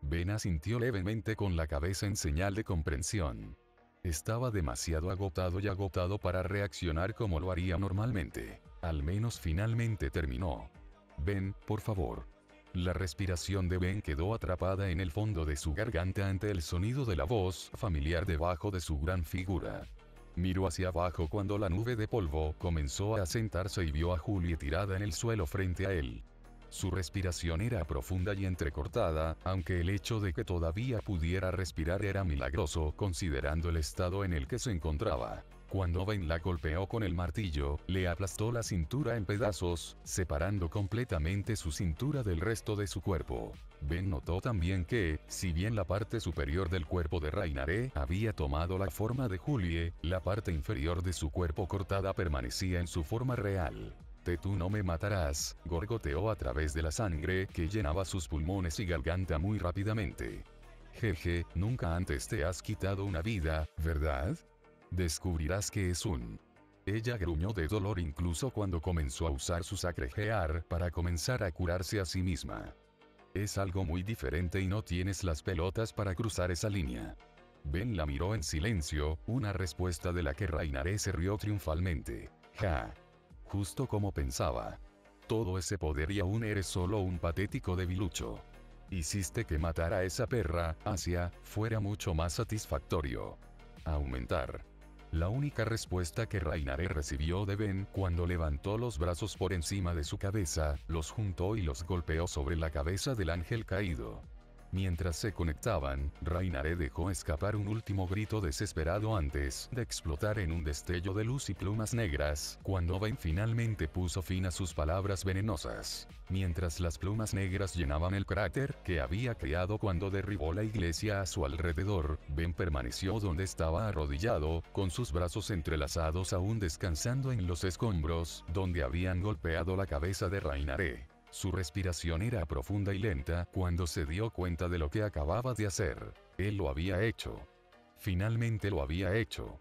Ben asintió levemente con la cabeza en señal de comprensión. Estaba demasiado agotado para reaccionar como lo haría normalmente. Al menos finalmente terminó. «Ben, por favor». La respiración de Ben quedó atrapada en el fondo de su garganta ante el sonido de la voz familiar debajo de su gran figura. Miró hacia abajo cuando la nube de polvo comenzó a sentarse y vio a Julie tirada en el suelo frente a él. Su respiración era profunda y entrecortada, aunque el hecho de que todavía pudiera respirar era milagroso considerando el estado en el que se encontraba. Cuando Ben la golpeó con el martillo, le aplastó la cintura en pedazos, separando completamente su cintura del resto de su cuerpo. Ben notó también que, si bien la parte superior del cuerpo de Rainare había tomado la forma de Julie, la parte inferior de su cuerpo cortada permanecía en su forma real. Tú no me matarás, gorgoteó a través de la sangre que llenaba sus pulmones y garganta muy rápidamente. Jeje, nunca antes te has quitado una vida, ¿verdad? Descubrirás que es un... Ella gruñó de dolor incluso cuando comenzó a usar su sacregear para comenzar a curarse a sí misma. Es algo muy diferente y no tienes las pelotas para cruzar esa línea. Ben la miró en silencio, una respuesta de la que Rainare se rió triunfalmente. Ja. Justo como pensaba. Todo ese poder y aún eres solo un patético debilucho. Hiciste que matar a esa perra, Asia, fuera mucho más satisfactorio. Aumentar. La única respuesta que Rainare recibió de Ben cuando levantó los brazos por encima de su cabeza, los juntó y los golpeó sobre la cabeza del ángel caído. Mientras se conectaban, Rainare dejó escapar un último grito desesperado antes de explotar en un destello de luz y plumas negras, cuando Ben finalmente puso fin a sus palabras venenosas. Mientras las plumas negras llenaban el cráter que había creado cuando derribó la iglesia a su alrededor, Ben permaneció donde estaba arrodillado, con sus brazos entrelazados aún descansando en los escombros, donde habían golpeado la cabeza de Rainare. Su respiración era profunda y lenta cuando se dio cuenta de lo que acababa de hacer. Él lo había hecho. Finalmente lo había hecho.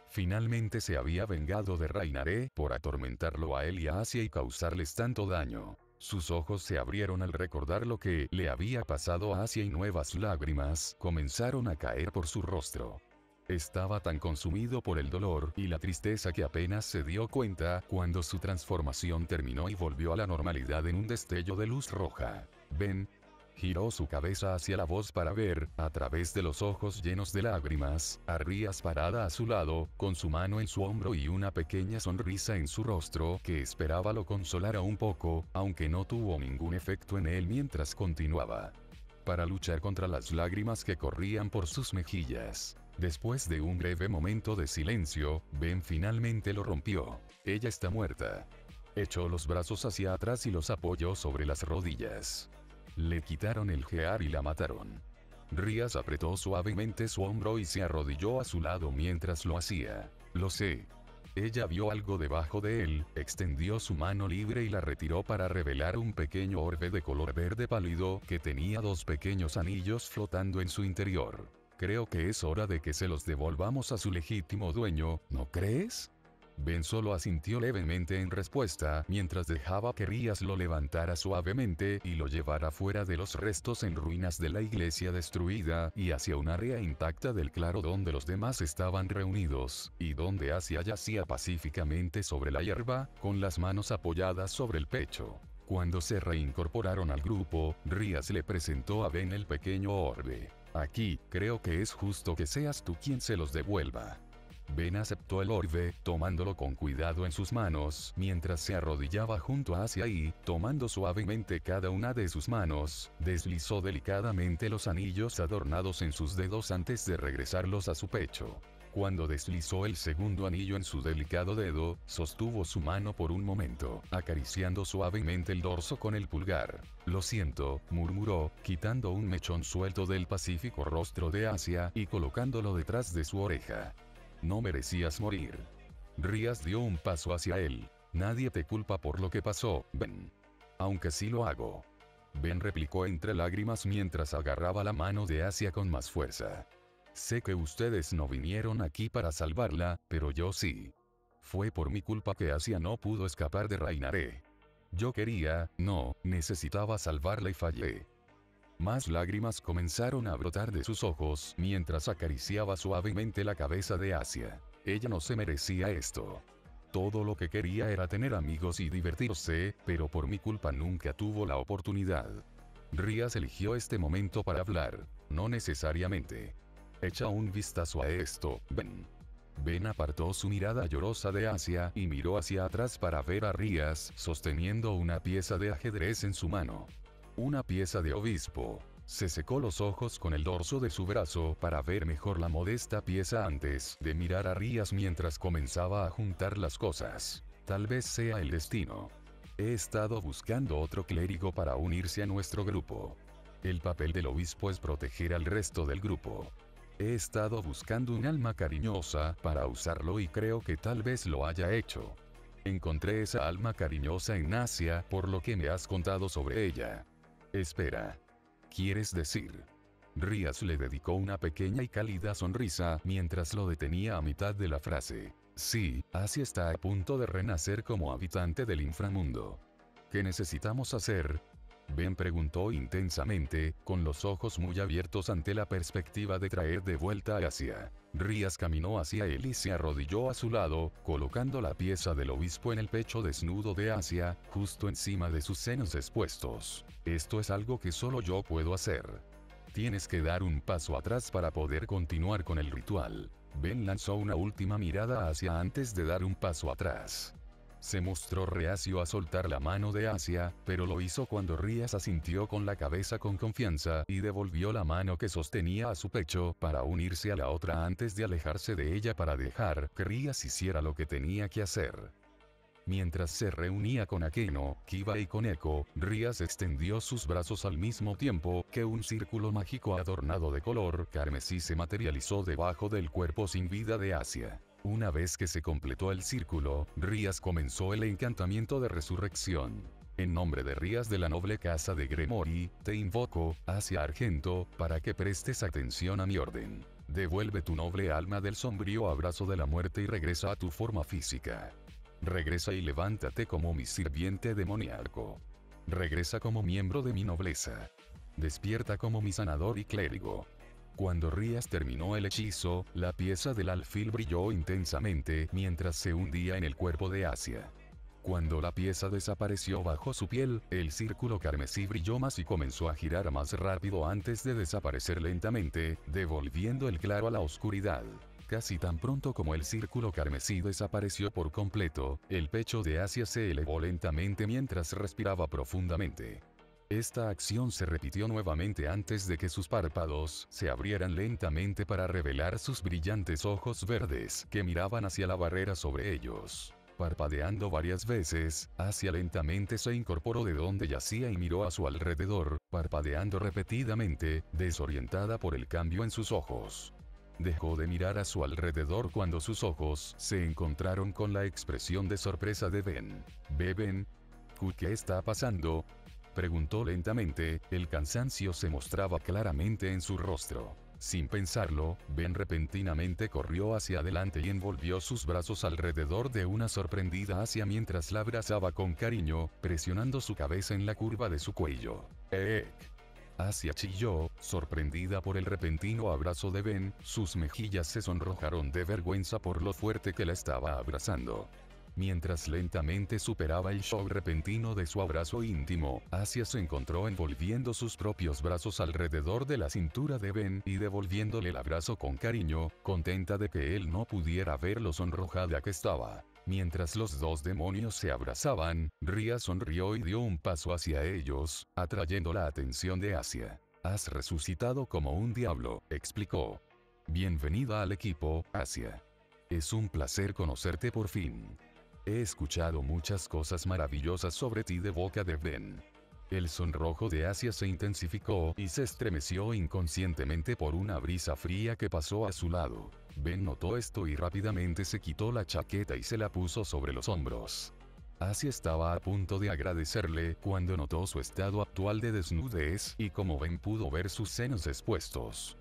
Finalmente se había vengado de Rainare por atormentarlo a él y a Asia y causarles tanto daño. Sus ojos se abrieron al recordar lo que le había pasado a Asia y nuevas lágrimas comenzaron a caer por su rostro. Estaba tan consumido por el dolor y la tristeza que apenas se dio cuenta cuando su transformación terminó y volvió a la normalidad en un destello de luz roja. Ben giró su cabeza hacia la voz para ver, a través de los ojos llenos de lágrimas, a Rías parada a su lado, con su mano en su hombro y una pequeña sonrisa en su rostro que esperaba lo consolara un poco, aunque no tuvo ningún efecto en él mientras continuaba. Para luchar contra las lágrimas que corrían por sus mejillas. Después de un breve momento de silencio, Ben finalmente lo rompió. Ella está muerta. Echó los brazos hacia atrás y los apoyó sobre las rodillas. Le quitaron el gear y la mataron. Rías apretó suavemente su hombro y se arrodilló a su lado mientras lo hacía. Lo sé. Ella vio algo debajo de él, extendió su mano libre y la retiró para revelar un pequeño orbe de color verde pálido que tenía dos pequeños anillos flotando en su interior. Creo que es hora de que se los devolvamos a su legítimo dueño, ¿no crees? Ben solo asintió levemente en respuesta mientras dejaba que Rías lo levantara suavemente y lo llevara fuera de los restos en ruinas de la iglesia destruida y hacia un área intacta del claro donde los demás estaban reunidos, y donde Asia yacía pacíficamente sobre la hierba, con las manos apoyadas sobre el pecho. Cuando se reincorporaron al grupo, Rías le presentó a Ben el pequeño orbe. Aquí, creo que es justo que seas tú quien se los devuelva. Ben aceptó el orbe, tomándolo con cuidado en sus manos, mientras se arrodillaba junto a Asia y, tomando suavemente cada una de sus manos, deslizó delicadamente los anillos adornados en sus dedos antes de regresarlos a su pecho. Cuando deslizó el segundo anillo en su delicado dedo, sostuvo su mano por un momento, acariciando suavemente el dorso con el pulgar. Lo siento, murmuró, quitando un mechón suelto del pacífico rostro de Asia y colocándolo detrás de su oreja. No merecías morir. Rías dio un paso hacia él. Nadie te culpa por lo que pasó, Ben. Aunque sí lo hago. Ben replicó entre lágrimas mientras agarraba la mano de Asia con más fuerza. Sé que ustedes no vinieron aquí para salvarla, pero yo sí. Fue por mi culpa que Asia no pudo escapar de Rainare. Yo quería, no, necesitaba salvarla y fallé. Más lágrimas comenzaron a brotar de sus ojos mientras acariciaba suavemente la cabeza de Asia. Ella no se merecía esto. Todo lo que quería era tener amigos y divertirse, pero por mi culpa nunca tuvo la oportunidad. Rías eligió este momento para hablar, no necesariamente. Echa un vistazo a esto, Ben. Ben apartó su mirada llorosa de Asia y miró hacia atrás para ver a Rías sosteniendo una pieza de ajedrez en su mano. Una pieza de obispo. Se secó los ojos con el dorso de su brazo para ver mejor la modesta pieza antes de mirar a Rías mientras comenzaba a juntar las cosas. Tal vez sea el destino. He estado buscando otro clérigo para unirse a nuestro grupo. El papel del obispo es proteger al resto del grupo. He estado buscando un alma cariñosa para usarlo y creo que tal vez lo haya hecho. Encontré esa alma cariñosa en Asia por lo que me has contado sobre ella. Espera. ¿Quieres decir? Rías le dedicó una pequeña y cálida sonrisa mientras lo detenía a mitad de la frase. Sí, Asia está a punto de renacer como habitante del inframundo. ¿Qué necesitamos hacer? Ben preguntó intensamente, con los ojos muy abiertos ante la perspectiva de traer de vuelta a Asia. Rías caminó hacia él y se arrodilló a su lado, colocando la pieza del obispo en el pecho desnudo de Asia, justo encima de sus senos expuestos. Esto es algo que solo yo puedo hacer. Tienes que dar un paso atrás para poder continuar con el ritual. Ben lanzó una última mirada hacia antes de dar un paso atrás. Se mostró reacio a soltar la mano de Asia, pero lo hizo cuando Rías asintió con la cabeza con confianza y devolvió la mano que sostenía a su pecho para unirse a la otra antes de alejarse de ella para dejar que Rías hiciera lo que tenía que hacer. Mientras se reunía con Akeno, Kiba y con Echo, Rías extendió sus brazos al mismo tiempo que un círculo mágico adornado de color carmesí se materializó debajo del cuerpo sin vida de Asia. Una vez que se completó el círculo, Rías comenzó el encantamiento de resurrección. En nombre de Rías de la noble casa de Gremory, te invoco, Asia Argento, para que prestes atención a mi orden. Devuelve tu noble alma del sombrío abrazo de la muerte y regresa a tu forma física. Regresa y levántate como mi sirviente demoníaco. Regresa como miembro de mi nobleza. Despierta como mi sanador y clérigo. Cuando Rías terminó el hechizo, la pieza del alfil brilló intensamente mientras se hundía en el cuerpo de Asia. Cuando la pieza desapareció bajo su piel, el círculo carmesí brilló más y comenzó a girar más rápido antes de desaparecer lentamente, devolviendo el claro a la oscuridad. Casi tan pronto como el círculo carmesí desapareció por completo, el pecho de Asia se elevó lentamente mientras respiraba profundamente. Esta acción se repitió nuevamente antes de que sus párpados se abrieran lentamente para revelar sus brillantes ojos verdes que miraban hacia la barrera sobre ellos. Parpadeando varias veces, Asia lentamente se incorporó de donde yacía y miró a su alrededor, parpadeando repetidamente, desorientada por el cambio en sus ojos. Dejó de mirar a su alrededor cuando sus ojos se encontraron con la expresión de sorpresa de Ben. «¿Ben? ¿Qué está pasando?», preguntó lentamente, el cansancio se mostraba claramente en su rostro. Sin pensarlo, Ben repentinamente corrió hacia adelante y envolvió sus brazos alrededor de una sorprendida Asia mientras la abrazaba con cariño, presionando su cabeza en la curva de su cuello. Asia chilló, sorprendida por el repentino abrazo de Ben, sus mejillas se sonrojaron de vergüenza por lo fuerte que la estaba abrazando. Mientras lentamente superaba el shock repentino de su abrazo íntimo, Asia se encontró envolviendo sus propios brazos alrededor de la cintura de Ben y devolviéndole el abrazo con cariño, contenta de que él no pudiera ver lo sonrojada que estaba. Mientras los dos demonios se abrazaban, Rías sonrió y dio un paso hacia ellos, atrayendo la atención de Asia. «Has resucitado como un diablo», explicó. «Bienvenida al equipo, Asia. Es un placer conocerte por fin. He escuchado muchas cosas maravillosas sobre ti de boca de Ben». El sonrojo de Asia se intensificó y se estremeció inconscientemente por una brisa fría que pasó a su lado. Ben notó esto y rápidamente se quitó la chaqueta y se la puso sobre los hombros. Asia estaba a punto de agradecerle cuando notó su estado actual de desnudez y como Ben pudo ver sus senos expuestos.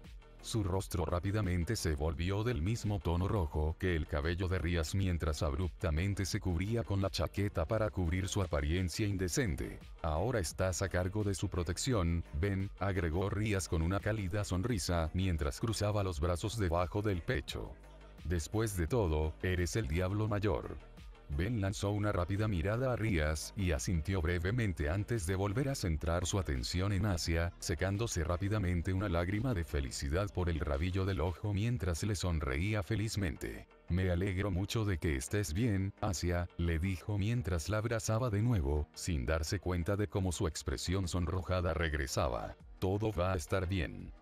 Su rostro rápidamente se volvió del mismo tono rojo que el cabello de Rías mientras abruptamente se cubría con la chaqueta para cubrir su apariencia indecente. «Ahora estás a cargo de su protección, Ben», agregó Rías con una cálida sonrisa mientras cruzaba los brazos debajo del pecho. «Después de todo, eres el diablo mayor». Ben lanzó una rápida mirada a Rías y asintió brevemente antes de volver a centrar su atención en Asia, secándose rápidamente una lágrima de felicidad por el rabillo del ojo mientras le sonreía felizmente. «Me alegro mucho de que estés bien, Asia», le dijo mientras la abrazaba de nuevo, sin darse cuenta de cómo su expresión sonrojada regresaba. todo va a estar bien.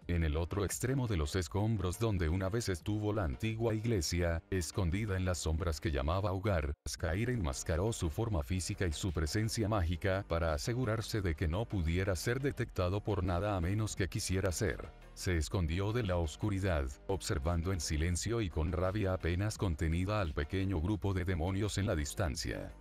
En el otro extremo de los escombros donde una vez estuvo la antigua iglesia, escondida en las sombras que llamaba hogar, Skyr enmascaró su forma física y su presencia mágica para asegurarse de que no pudiera ser detectado por nada a menos que quisiera ser. Se escondió de la oscuridad, observando en silencio y con rabia apenas contenida al pequeño grupo de demonios en la distancia.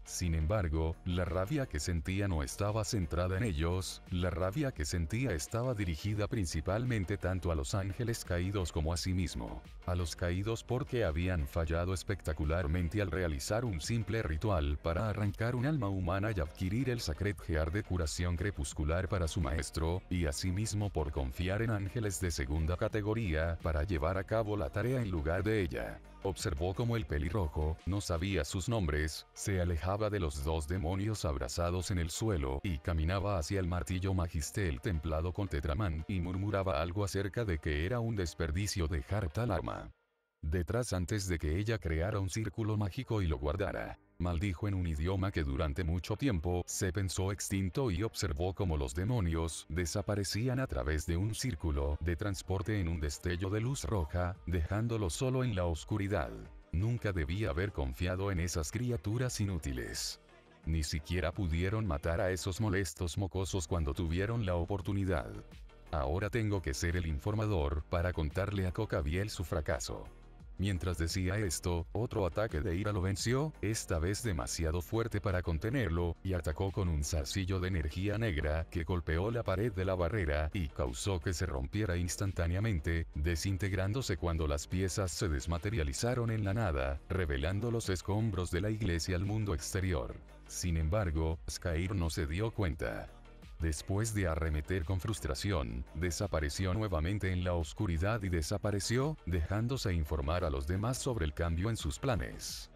Sin embargo, la rabia que sentía no estaba centrada en ellos, la rabia que sentía estaba dirigida principalmente tanto a los ángeles caídos como a sí mismo. A los caídos porque habían fallado espectacularmente al realizar un simple ritual para arrancar un alma humana y adquirir el Sacred Gear de curación crepuscular para su maestro, y asimismo por confiar en ángeles de segunda categoría para llevar a cabo la tarea en lugar de ella. Observó cómo el pelirrojo, no sabía sus nombres, se alejaba de los dos demonios abrazados en el suelo y caminaba hacia el martillo magistel templado con Tetramán y murmuraba algo acerca de que era un desperdicio dejar tal arma detrás antes de que ella creara un círculo mágico y lo guardara. Maldijo en un idioma que durante mucho tiempo se pensó extinto y observó cómo los demonios desaparecían a través de un círculo de transporte en un destello de luz roja, dejándolo solo en la oscuridad. Nunca debía haber confiado en esas criaturas inútiles. Ni siquiera pudieron matar a esos molestos mocosos cuando tuvieron la oportunidad. Ahora tengo que ser el informador para contarle a Cocabiel su fracaso. Mientras decía esto, otro ataque de ira lo venció, esta vez demasiado fuerte para contenerlo, y atacó con un zarcillo de energía negra que golpeó la pared de la barrera y causó que se rompiera instantáneamente, desintegrándose cuando las piezas se desmaterializaron en la nada, revelando los escombros de la iglesia al mundo exterior. Sin embargo, Skyr no se dio cuenta. Después de arremeter con frustración, desapareció nuevamente en la oscuridad y desapareció, dejándose informar a los demás sobre el cambio en sus planes.